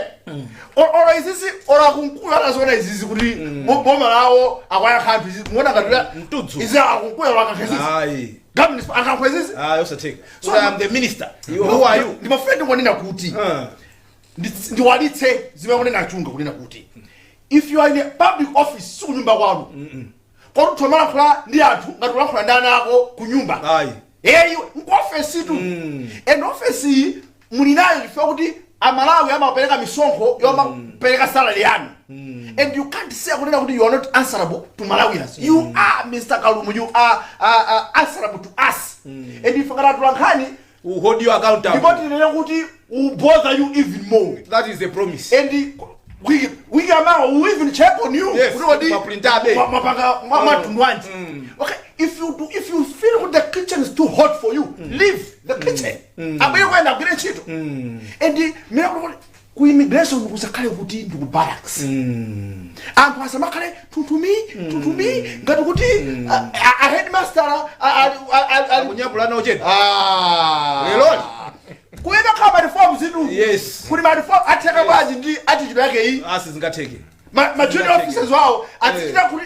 Speaker 3: Or is this or akunkula nazona izizi kuti boma lawo akwaya khambi muona ngatula
Speaker 1: mtutsu
Speaker 3: izi akunkula wakakhezisi.
Speaker 1: Hayi.
Speaker 3: Government akakhwezisi.
Speaker 1: Take. So I am the minister. Who are you?
Speaker 3: Ndi mafrendi wanena kuti ndiwalitse zimeonena chunga kunena kuti if you are in a public office sukunyumba kwanu kwa kutomala kula ndi anthu ngatula kula ndana ako kunyumba.
Speaker 1: Hayi.
Speaker 3: Office tu. And office mulinayo ife kuti Amalawi amapereka misonkho yomapereka salary yanu. And you can't say kuti you are not answerable to Malawians. You are Mr. Kalumu, you are answerable to us. And if ngatulankhani
Speaker 1: who hold you accountable.
Speaker 3: Because kuti will bother you even more.
Speaker 1: That is a promise.
Speaker 3: And we will even check on you.
Speaker 1: Yes.
Speaker 3: Okay, if you feel the kitchen is too hot for you, leave the kitchen. And ku immigration kusakale kuti ndi ku barracks. Anthu asamakale tutumi ngati kuti a headmaster
Speaker 1: akunyapula na uchete.
Speaker 3: Lelo kuyenda kama reform zidu.
Speaker 1: Yes.
Speaker 3: Kuti ma reform ateka baji ndi attitude yake hii.
Speaker 1: Zingateke.
Speaker 3: Ma junior officers wao atikira kuti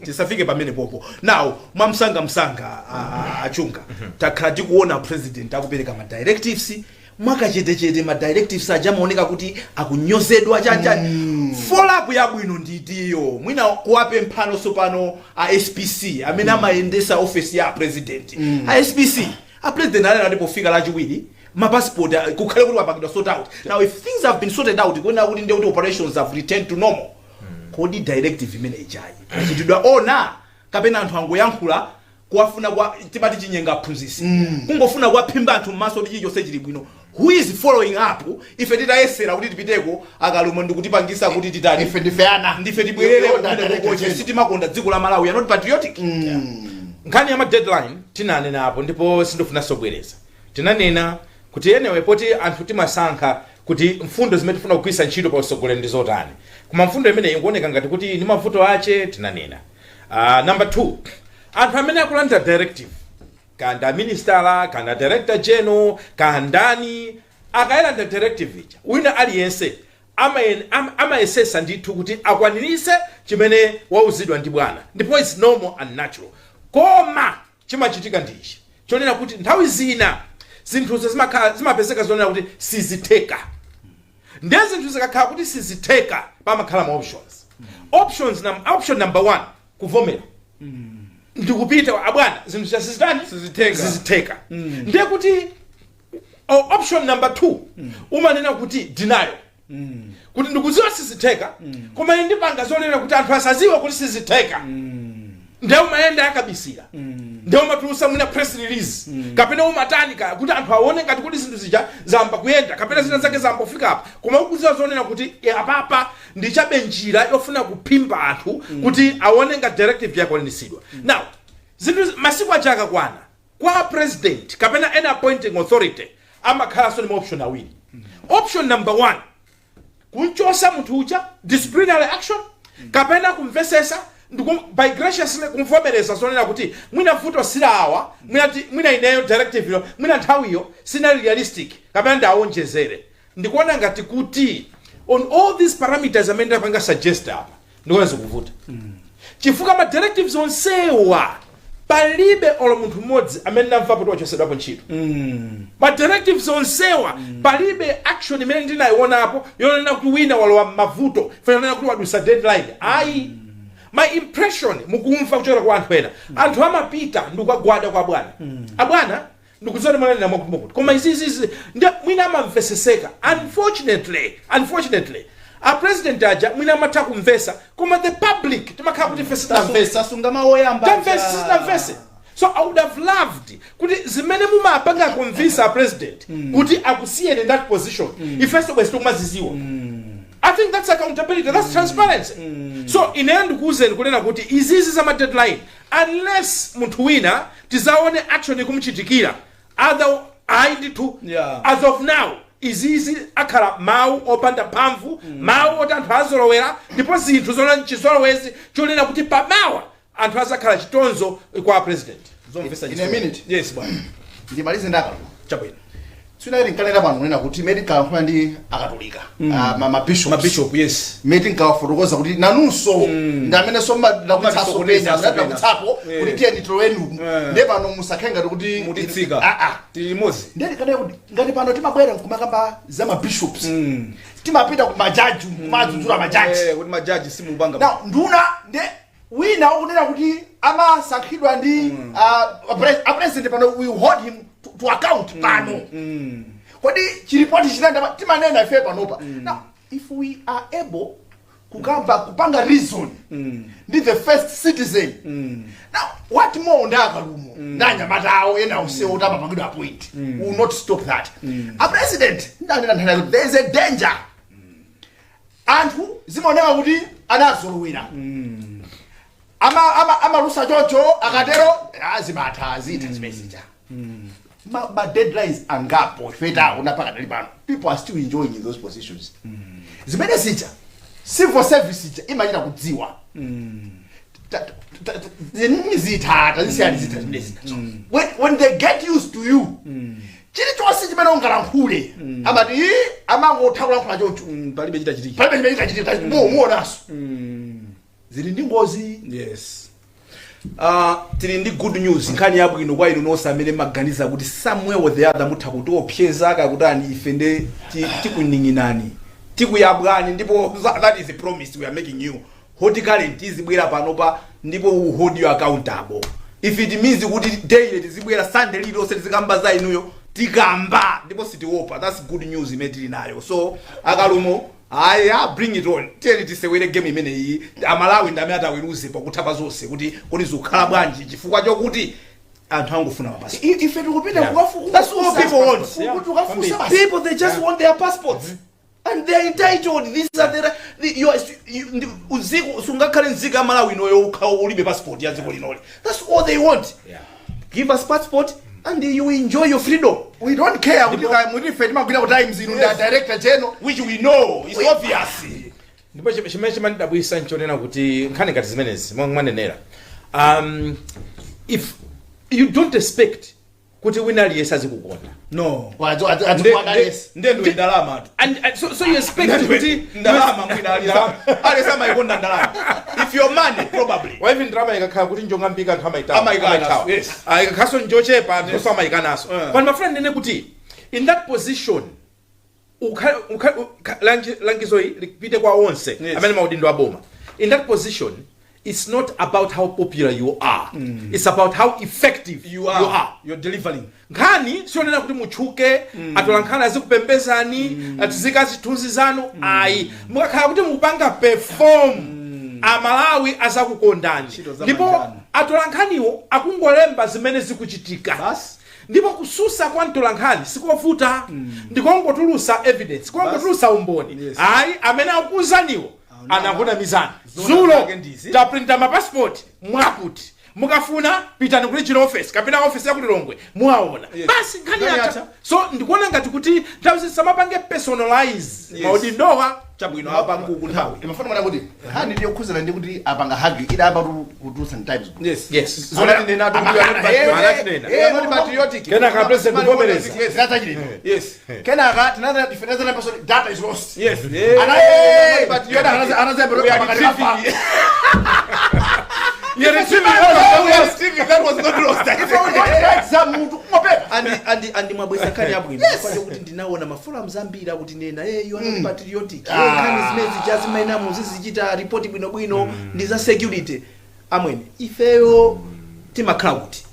Speaker 1: tisafike pamene popo. Now msanga achunga takhati kuona president akupereka ma directives mwakachetechete ma directives ajamaoneka kuti akunyozedwa chanchani. Follow up yabwino nditiyo mwina kuwape mphano sopano a SPC amene amayendesa office ya president. A SPC a president anali ndipofika lachiwiri ma passport kukhale kuti wapangidwa sort out. Now if things have been sorted out, kwena kuti ndi kuti operations have returned to normal. Kodi directive imene ichayi. Achitidwa ona kapena anthu angoyankhula kuwafuna kwa timati chinyenga aphunzisi. Kungofuna kuwaphimba anthu m'maso ndi chilichonse chili bwino. Who is following up? Ife titayesera kuti tipiteko akalumo ndikutipangisa kuti titani. Ndife tibwerere kuti sitimakonda dziko la Malawi. We are not patriotic.
Speaker 2: Nkhani ya ma deadline tinanena apo ndipo sindofuna sobwereza. Tinanena kuti enewe poti anthu timasankha kuti mfundo zimene tifuna kugwisa ntchito pa usogolero ndi zotani. Koma mfundo imene ingooneka ngati kuti ni mavuto ache tinanena. Number 2, anthu amene akulanda directive kanda minister kanda director general kandani akayilanda directive ija wina aliyense amayesesa ndithu kuti akwanirise chimene wauzidwa ndi bwana, ndipo it's normal and natural. Koma chimachitika ndichi chonena kuti nthawi zina zinthuzo zimapezeka zonena kuti sizitheka. Ndiye zinthu zikakhala kuti sizitheka pamakhala ma options. Option number 1 kuvomera. Ndikupita abwana zinthu sizitheka. Ndiye kuti option number 2 umanena kuti denial. Kuti ndikuziwa sizitheka koma ndipanga zonena kuti anthu asaziwe kuti sizitheka. Ndiye umayenda yakabisira. Ndiye umatulusa mwina press release. Kapena umatanika kuti anthu aone ngati kuti zinthu zija zamba kuyenda kapena zina zake zamba kufika apa. Koma ukuziwa zonena kuti apapa ndichabenjira yofuna kuphimba anthu kuti aone ngati directive yakwanisidwa. Now, zinthu masiku achaka kwana kwa president kapena any appointing authority amakhala so ni option awiri. Option number 1 kunchosa munthu uja disciplinary action kapena kumvesesa by graciously kumvomereza zonena kuti mwina vuto silawa mwina ineyo directive yo mwina nthawiyo sina realistic kapena ndaonjezere. Ndikuona ngati kuti on all these parameters amene ndapanga suggest apa ndikwanza kuvuta. Chifukwa ma directives onsewa palibe olo munthu mmodzi amene namva kuti wachosedwapo ntchito. Ma directives onsewa palibe action imene ndinayionapo yonena kuti wina walowa mavuto fanana kuti wadusa deadline. Ayi. My impression mukumva kuchokera kwa anthu ena anthu amapita ndikugwada kwa bwana abwana ndikuzona mwana mwakuti koma izizi mwina amamveseseka. Unfortunately a president aja mwina amatha kumvesa koma the public timakhala kuti
Speaker 1: fesita sungama oyamba
Speaker 2: tamvese. So I would have loved kuti zimene mumapanga convince a president kuti akusiyene in that position ifeso bwese tokumaziziwa. I think that's accountability, that's transparency. So in end kuzen kunena kuti izizi za deadline unless munthu wina tizaone action ikumuchitikira other as of now izizi akhala mawu opanda mphamvu mawu oti anthu azolowera ndipo zinthu zona chizolowezi chonena kuti pamawa anthu azakhala chitonzo kwa president.
Speaker 3: In a minute.
Speaker 1: Yes bwana.
Speaker 3: Ndimalize ndakalo.
Speaker 1: Chabwino.
Speaker 3: Swina nkalera pano nena kuti medical ndi akatolika ma bishop
Speaker 1: yes
Speaker 3: meeting ka fotokoza kuti nanunso ndamene somba ndakutsaso penya ndakutsapo kuti tiye nditowenu nde pano musakhenga kuti
Speaker 1: mutitsika tilimozi
Speaker 3: ndeli kana kuti ngati pano timabwera kumakamba za ma bishops timapita ku majaji kumadzudzula majaji
Speaker 1: kuti majaji simupanga
Speaker 3: now nduna nde wina unena kuti amasankhidwa ndi a president pano we hold him to account pano. Kodi chiripoti chinanda timanena ife panopa. Now if we are able kupanga reason ndi the first citizen. Now what more ndakalumo ndanya matawo ena usewo tapapangidwa point. We will not stop that. A president ndana there is a danger. Anthu zimaoneka kuti anazolowera. Ama rusa chocho akatero azimata azita zimesija. Ma deadlines angapo feta unapaka dalipano. People are still enjoying those positions. Zimene sija civil service sija imachita kudziwa. When they get used to you chili chonse chimene ungalankhule amati amangothaula nkhula chocho
Speaker 1: palibe chita chitiki
Speaker 3: palibe chita chitiki muonaso zili ndi ngozi.
Speaker 1: Yes. Tili ndi good news nkhani yabwino kwa inu nonse amene maganiza kuti somewhere or the other mutha kuti opyeza kakutani ife nde tikuninginani tikuyabwani ndipo that is a promise we are making you. Hot current izibwera panopa ndipo hold you accountable. If it means kuti daily tizibwera Sunday lilonse tizikamba za inuyo tikamba ndipo sitiopa. That's good news imene tili nayo. So akalumo aya bring it on. Tell tisewere game imene iyi amalawi ndamene ataweruze pakuthapa zonse kuti kodi zikukhala bwanji chifukwa chokuti anthu angofuna mapasi.
Speaker 3: Ife tikupita kukafukuza.
Speaker 1: That's all people want. People they just want their passports. And they are entitled. These are uziku sungakhale nzika amalawi noyo ulibe passport ya dziko linoli. That's all they want. Give us passport and you enjoy your freedom.
Speaker 3: We don't care. We don't times in the director general,
Speaker 1: which we know is obvious.
Speaker 2: Ndipo chimene chimanidabwisa nchonena kuti nkhani ngati zimenezi mwanenera. If you don't expect kuti wina aliyesa zikukonda.
Speaker 1: No.
Speaker 3: Ndendo
Speaker 1: ndalama.
Speaker 2: And so you expect kuti
Speaker 1: ndalama mwina aliyesa maikonda ndalama. If your money probably.
Speaker 2: Wa even drama ikakhala kuti njonga mbika anthu amaitawo.
Speaker 1: Yes.
Speaker 2: Ikakhaso njochepa anthu so amaikanaso. But my friend nene kuti in that position langizo lipite kwa onse amene maudindo aboma. In that position, it's not about how popular you are. It's about how effective you are.
Speaker 1: You're delivering.
Speaker 2: Nkhani sionena kuti muchuke atolankhana azikupembezani atizika zithunzi zanu ayi mukakhala kuti mupanga perform amalawi azakukondani ndipo atolankhaniwo akungolemba zimene zikuchitika ndipo kususa kwa mtolankhani sikovuta ndikongotulusa evidence kongotulusa umboni ayi amene akuzaniwo anakuna mizani zulo taprinta mapassport mwakuti mukafuna pitani kuli chino office kapena office ya kulilongwe muaona basi nkhani yata. So ndikuona ngati kuti nthawi samapange personalize maudindowa
Speaker 1: chabwino apa nkuku nthawi
Speaker 3: imafuna mwana kuti hani ndiyo kukhuzana ndi kuti apanga hagi ida apa to sometimes.
Speaker 1: Yes.
Speaker 2: So that nena
Speaker 1: not patriotic.
Speaker 2: Kena ka president governoress.
Speaker 1: Yes.
Speaker 3: Kena ka tinatha defense na person data is lost.
Speaker 1: Yes.
Speaker 3: Anaza bro
Speaker 1: You're receiving that was not lost. And mwabwesa kani abwino kwa kuti ndinaona mafora mzambira kuti nena you are not patriotic. Kani zimezi just maina muzizichita report bwino ndiza security. Amwene ifeyo timakhala kuti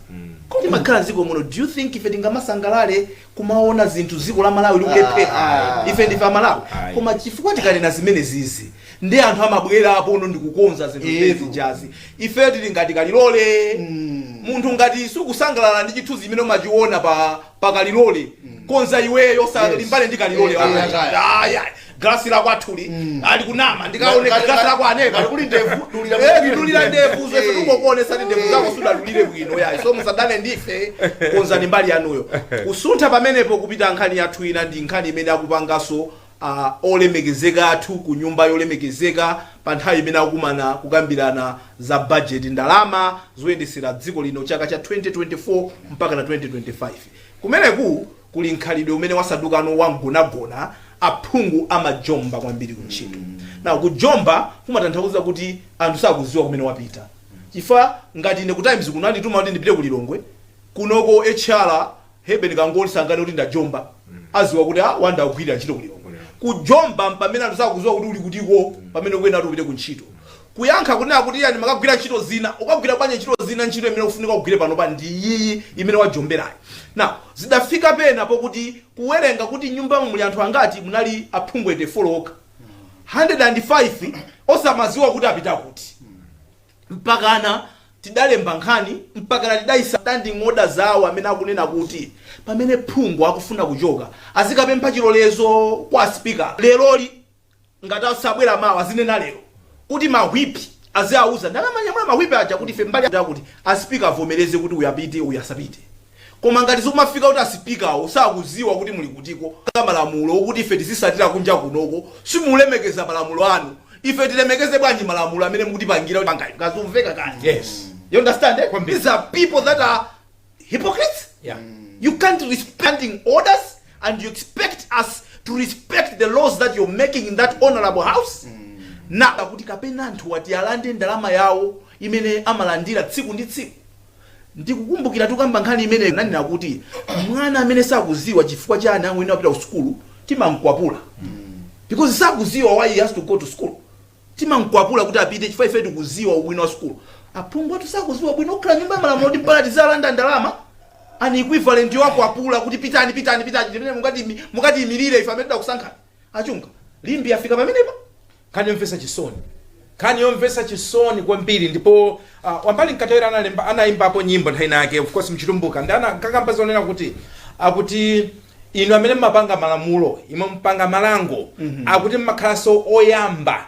Speaker 1: timakhala ziko muno. Do you think ife tingamasangalale kumaona zinthu ziko la Malawi likulepera ife ndife amalawi koma chifukwa tikanena zimene zizi ndi anthu amabwera apo uno ndikukonza zinthu zezi jazi ife tili ngati kalilole munthu ngati sukusangalala ndi chithunzi imene umachiona pa kalilole konza iweyo salimbane ndi kalilole glasi la kwathuli ali kunama ndikaone glasi la kwaneka kuli ndevu dulira ndevu zose tukokonesa ndi ndevu zako sudalulire bwino yayi so musadane ndife konza ni mbali yanuyo kusuntha pamenepo kupita nkhani yathu ina ndi nkhani imene akupangaso olemekezeka athu ku nyumba yolemekezeka pa nthawi imene akumana kukambirana za budget ndalama zoyendesera dziko lino chaka cha 2024 mpaka na 2025 kumeneku kuli nkhalidwe umene wasadukano wangonagona aphungu amajomba kwambiri kuntchito na kujomba kumatanthauza kuti anthu sakuziwa kumene wapita chifukwa ngati ine ku times kuno andituma kuti ndipite kulilongwe kunoko HR hebe nikangoli sangane kuti ndajomba aziwa kuti wanda kugwira ntchito kulilongwe kujomba pamene anthu sakuziwa kuti uli kutiko pamene ukuyenda kuti upite kuntchito kuyankha kunena kuti yani makagwira ntchito zina ukagwira bwanye ntchito zina ntchito imene ufunika kugwire pano pa ndi iyi imene wajomberayo na zidafika pena pokuti kuwerenga kuti nyumba muli anthu angati munali aphungu 84 okha 105 osamaziwa kuti apita kuti mpakana tidalemba nkhani mpakana tidaisa standing order zawo amene akunena kuti pamene phungu akufuna kuchoka azikapempha chilolezo kwa speaker leroli ngati asabwera mawa zinena lero kuti mahwipi aziauza ndakamanyamula mahwipi aja kuti ife mbali kuti aspeaker avomereze kuti uyapite uyasapite koma ngati zikumafika kuti aspeaker sakuziwa kuti muli kutiko malamulo kuti ife tizisatira kunja kunoko simulemekeza malamulo anu ife tilemekeze bwanji malamulo amene mukutipangira pangayo ngazumveka kani.
Speaker 2: Yes.
Speaker 1: You understand? These are people that are hypocrites.
Speaker 2: Yeah.
Speaker 1: You can't respecting orders and you expect us to respect the laws that you're making in that honorable house. Na kuti kapena anthu wati alande ndalama yawo imene amalandira tsiku ndi tsiku. Ndikukumbukira tukamba nkhani imene nanena kuti mwana amene sakuziwa chifukwa cha ana amene apita ku school timamkwapula. Because sakuziwa why he has to go to school. Timamkwapula kuti apite chifukwa ife tikuziwa ubwino wa school. Aphungu atu sakuziwa bwino okhala nyumba malamulo ndi mpala tizalanda ndalama ani equivalent wako apula kuti pitani ndimene mukati imirire ife amene kusankhani achunga limbi afika pamenepa
Speaker 2: kani yomvesa chisoni kwambiri ndipo wambali nkatawira anaimbapo nyimbo nthawi yake of course mchitumbuka ndana kakamba zonena akuti inu amene mmapanga malamulo imwe mpanga malango akuti mmakhalanso oyamba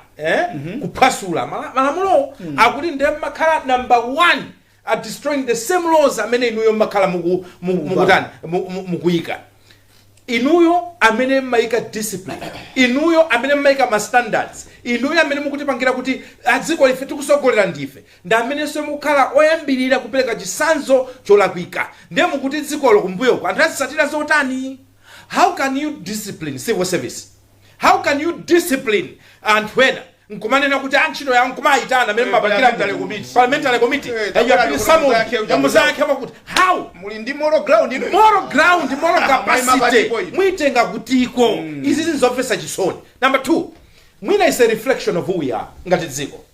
Speaker 2: kuphwasula malamulo akuti ndiye mmakhala number 1 at destroying the same laws amene inuyo mmakhala mukuyika. Inuyo amene mmaika discipline, inuyo amene mmaika ma standards, inuyo amene mukutipangira kuti adziko life tikusogolera ndife, ndi amene so mukhala oyambirira kupereka chisanzo cholakwika. Ndiye mukuti dzikolo kumbuyo anthu azisatira zotani. How can you discipline civil service? How can you discipline anthu ena nkumanena kuti antchito ya nkumaitana amene mapangira parliamentary committee you have some yamuzake kuti how
Speaker 1: muli ndi moral ground
Speaker 2: moral capacity mwitenga kutiko izi zinzofesa chisoni. Number 2, mwina is a reflection of who we are ngati dziko.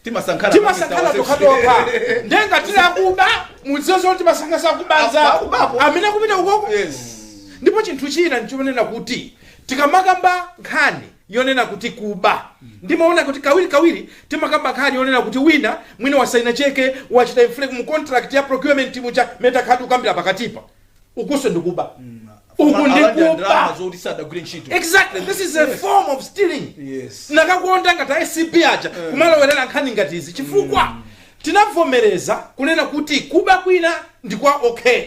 Speaker 2: Timasankhana tokatoka ndenga tinakuba mudzizo timasankhana kubanza amene kupita ukoko. Ndipo chinthu china nchimenena kuti tikamakamba nkhani yonena kuti kuba ndimaona kuti kawiri timakamba nkhani yonena kuti mwina wasaina cheke wachita inflect mu contract ya procurement mucha meta khadi ukambira pakatipa ukuso ndikuba uku ndikuba. Exactly, this is a form of stealing.
Speaker 1: Yes.
Speaker 2: Nakakuonda ngata SCP aja kumalowerera nkhani ngati izi chifukwa tinavomereza kunena kuti kuba kwina ndikwa okay.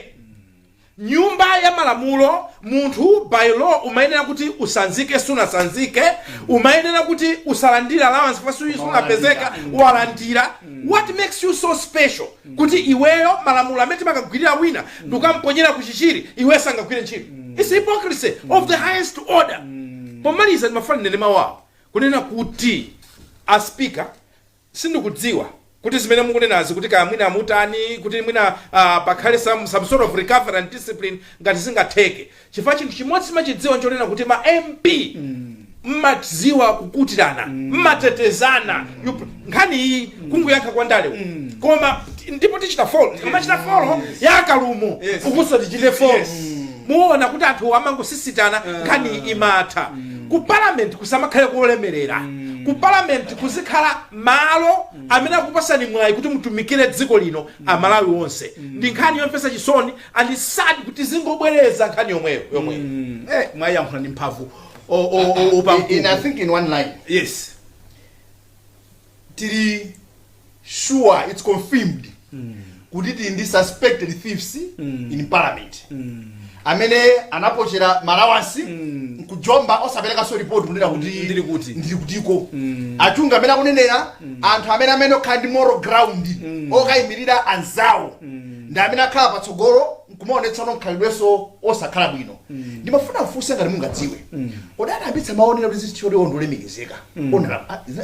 Speaker 2: Nyumba ya malamulo munthu by law umayenera kuti usanzike sunasanzike, umayenera kuti usalandira allowance fasu sunapezeka walandira. What makes you so special kuti iweyo malamulo amene makagwirira wina ndikamponyera kuchichiri iwe sangagwire ntchito? It's hypocrisy of the highest order. Pomaliza ndimafuna nene mawawo kunena kuti a speaker sindikudziwa kuti zimene mukunenazi kuti kaya mwina amutani kuti mwina pakhale some sort of recovery and discipline ngati zingatheke. Chifukwa chinthu chimodzi simachidziwa nchonena kuti ma MP mmadziwa kukutirana mmatetezana nkhani iyi kunguyankha kwa ndale koma ndipo tichita follow tikamachita follow yakalumo ukuso tichite follow muona kuti anthu amangosisitana nkhani imatha. Ku parliament kusamakhale kuolemerera, ku parliament kuzikhala malo amene akupasani mwayi kuti mutumikire dziko lino amalawi onse. Ndi nkhani yomvesa chisoni and sad kuti zingobwereza nkhani yomwe
Speaker 1: mwayi yankhula ndi mphamvu.
Speaker 3: And I think in one line,
Speaker 1: yes,
Speaker 3: tiri sure it's confirmed kuti tindi suspected thieves in parliament amene anapochera malawansi kujomba osapereka so report kunena kuti ndiri kutiko achunga amene akunenera anthu amene okhandi moral ground okayimirira anzawo ndi amene akhala patsogolo nkumaonetsa nkhalidweso osakhala bwino. Ndimafuna mfunse ngati mungadziwe odana ambitsa maonera kuti zichitoti ondolemekezeka.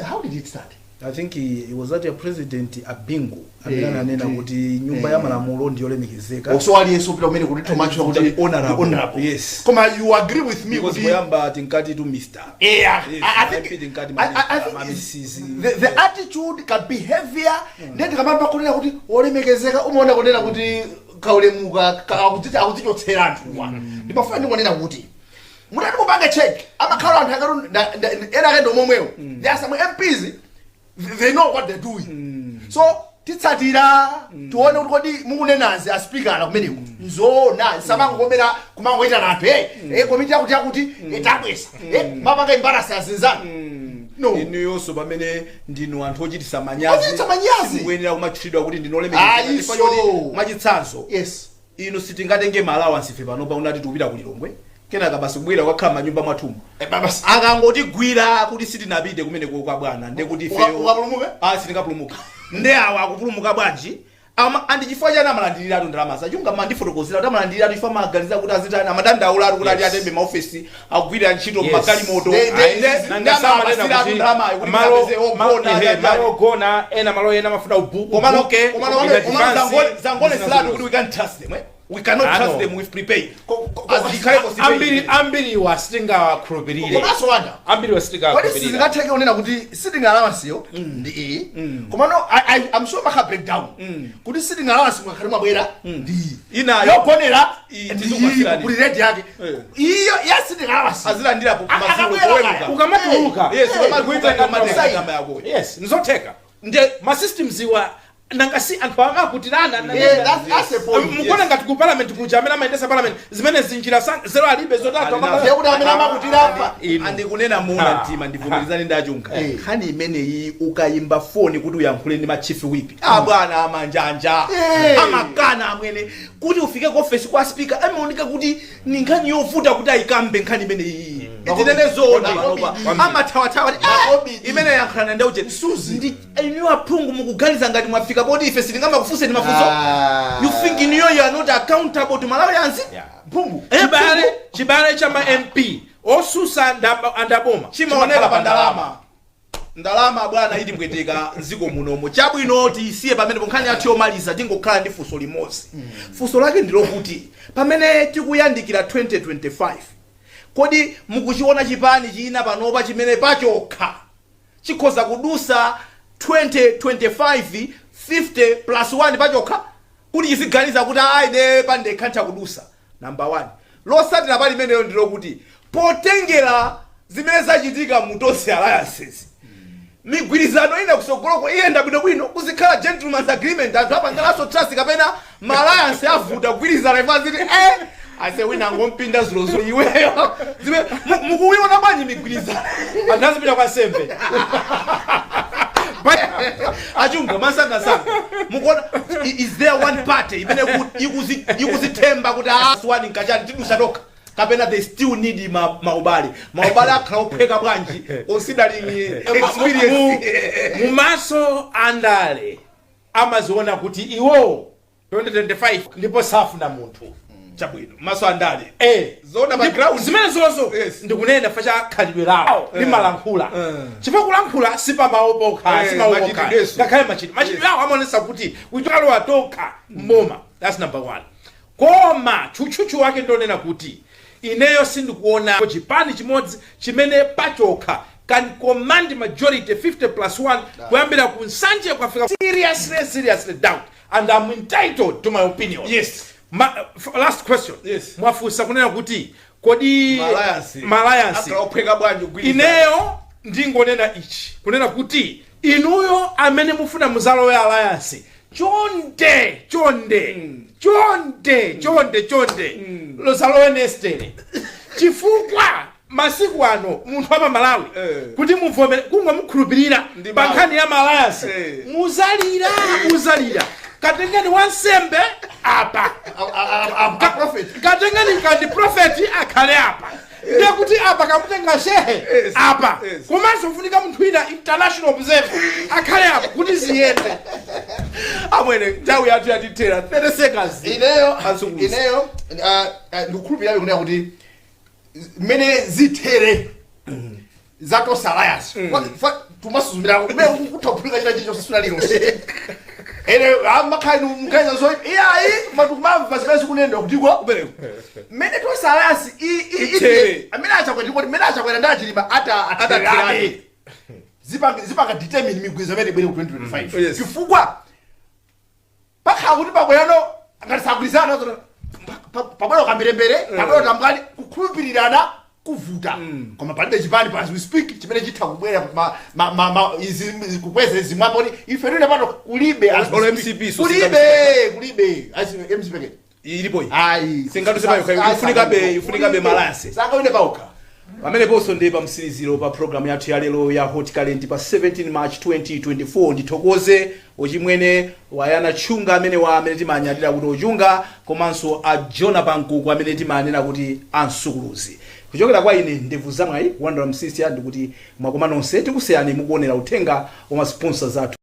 Speaker 3: How did it start?
Speaker 1: I think he was at a president Abingu amene ananena kuti nyumba ya malamulo ndiyolemekezeka.
Speaker 3: Also aliyenso pita umene kuti tomacho kuti honorable.
Speaker 1: Yes.
Speaker 3: Koma you agree with me
Speaker 1: kuti yamba tinkati to Mr.
Speaker 3: Yeah. I think the attitude can be heavier. Then kamamba kunena kuti olemekezeka umaona kunena kuti kaulemuka akutichotsera anthuwa. Ndimafuna ndikunena kuti mutati kupanga check amakhala anthu akaru ena kendo momwewo. There are some MPs they know what they're doing. So titsatira tuone kuti kodi mukunenazi aspikala kumeneko nzona samangomera kumangoita nape komiti yakuti itabwesa mapanga embarasa azinzana. No,
Speaker 1: inuyonso pamene ndinu anthu ochititsa manyazi kuyenera kumachitidwa kuti ndinolemekezeka mwachitsanzo.
Speaker 3: Yes,
Speaker 1: ino sitingatenge allowance ife pano pa unati tupita kulilongwe kenaka basi kubwera kwakhala manyumba mwathumu akangotigwira kuti sitinapite kumene kwa bwana nde kuti ifeyo sitingapulumuka nde awa akupulumuka bwanji andichifukwa chani amalandirira atu ndalama zachunga mandifotokozera kuti amalandirira atu ifa maganiza kuti azitani amadandaula atu kuti ati atembe maofesi akugwirira ntchito magalimoto
Speaker 2: malo gona ena malo ena mafuna ubuke
Speaker 1: zangole silatu kuti we can't trust them. we cannot trust them with prepaid azikhale possible
Speaker 2: ambiri wastinga khulupirire
Speaker 3: komanso wanda
Speaker 2: ambiri wastinga
Speaker 3: kodi
Speaker 2: khulupirire
Speaker 3: sizingatheke unena kuti sitting allowance yo ndi iyi komano I'm sure maka breakdown kuti sitting allowance mwakhale mwabwera ndi
Speaker 1: inayo
Speaker 3: yogonera
Speaker 1: ndizokwasirani
Speaker 3: kuli rate yake iyo ya sitting allowance
Speaker 1: azilandirapo mazulu
Speaker 3: Akabwera
Speaker 2: ukamatuluka
Speaker 1: yes ukamatuluka kama yako
Speaker 2: yes nizoteka nde ma systems iwa nangasi anthu amakutirana
Speaker 3: that's the point
Speaker 2: mukona ngati ku parliament kuja amene amayendesa parliament zimene zinjira zero alibe zotatu
Speaker 3: kuti amene amakutirapa
Speaker 1: andikunena muna mtima ndivumirizane ndi achunga nkhani imeneyi ukayimba foni kuti uyankhule ndi machief whip abwana amanjanja amakana amwene kuti ufike ku office kwa speaker amaoneka kuti ni nkhani yovuta kuti ayikambe nkhani imeneyi itinene zoona amathawathawa imene yankhulana ndi uje ndi inu aphungu mukuganiza ngati mwafika poti ife sitingamakufunse ni mafunso you think you are not accountable to Malawians
Speaker 3: phungu
Speaker 2: chibale cha ma MP osusa andaboma
Speaker 1: chimaoneka pa ndalama bwana idi mbweteka nziko munomo chabwino tisiye pamene ponkhani yathu yomaliza tingokhala ndi funso limodzi funso lake ndilokuti pamene tikuyandikira 2025 kodi mukuchiona chipani china panopa chimene pachokha chikhoza kudusa 2025 50 plus 1 pachokha kuti chiziganiza kuti aine pandekha ntha kudusa number 1 losatira pali imeneyo ndilokuti potengera zimene zachitika mu tonse alliances migwirizano ina kusogoloko iyenda bwinobwino kuzikhala gentleman's agreement anthu apangalaso trust kapena malliance avuta kugwirizana ifaziti ase wina ngompinda zulozulo iweyo mukuiona bwanji migwirizano
Speaker 2: anthu azipita kwa sembe
Speaker 1: achunga masanga mukona is there one party imene ikuzithemba kuti aswani nkachani tidusatoka kapena they still need maubale akhala opheka bwanji considering experience
Speaker 2: mumaso andale amaziona kuti iwo 2025 ndipo safuna munthu
Speaker 1: chabwino maso andale
Speaker 2: zona background zimene zozo ndikunena facha khalidwe lawo limalankhula chifukwa kulankhula sipamaopoka simaopoka ngakhale machitidwe awo amaonesa kuti witalo atoka moma that's number 1 koma chuchuchu wake ndonena kuti ineyo sindikuona chipani chimodzi chimene pachokha can command majority 50 plus 1 kuyambira kunsanje kwafika seriously doubt and I'm entitled to my opinion.
Speaker 1: Yes.
Speaker 2: Last question.
Speaker 1: Yes.
Speaker 2: Mwafusa kunena kuti kodi Malayansi
Speaker 1: akaopheka bwanji kugwirizana
Speaker 2: ineyo ndingonena ichi kunena kuti inuyo amene mufuna muzalo ya alliance chonde lozalowe nestere chifukwa masiku ano munthu apa Malawi kuti muvomere kungomukhulupirira pankhani ya Malayansi muzalira katengeni wansembe apa katengeni kandi prophet akhale apa ndiye kuti apa kamutenga shehe apa komanso ufunika munthu wina international observer akhale apa kuti ziyende
Speaker 1: amwene nthawi yathu yatithera 30 seconds
Speaker 3: ineyo ndikukhulupirira kunena kuti mmene zithere zatosa alliance tumasuzumira kumene kutophulika china chicho sasuna lino amakhani mukhaina zoyi iyayi matumamva zimene zikunenda kutiko mmene tosa alliance amene achakwera kuti mmene achakwera ndachilima atatirane zipanga determine migwirizano imene ibwere ku 2025 chifukwa pakhala kuti pabwerano ngati sagwirizana pabwera kambirembere pabwera tambwali kukhulupirirana kuvuta koma palibe chipani as we speak chimene chitha kubwera kukweza zimwapo ife tine pano kulibe
Speaker 1: MCP
Speaker 3: kulibe MCP
Speaker 1: ilipo ifunika be Malayansi
Speaker 3: sanga wine pauka
Speaker 1: pamene ponso ndi pa msiriziro pa program yathu ya lero ya Hot Current pa 17 March 2024 ndithokoze ochimwene wayana chunga amene timanyadira kuti ochunga komanso a Jona Pankuku amene timanena kuti ansukuluzi kuchokera kwa ine ndevu zamwayi kuwandula msisi ndikuti mwakoma nonse tikusiyani mukuonera uthenga wa ma sponsors athu.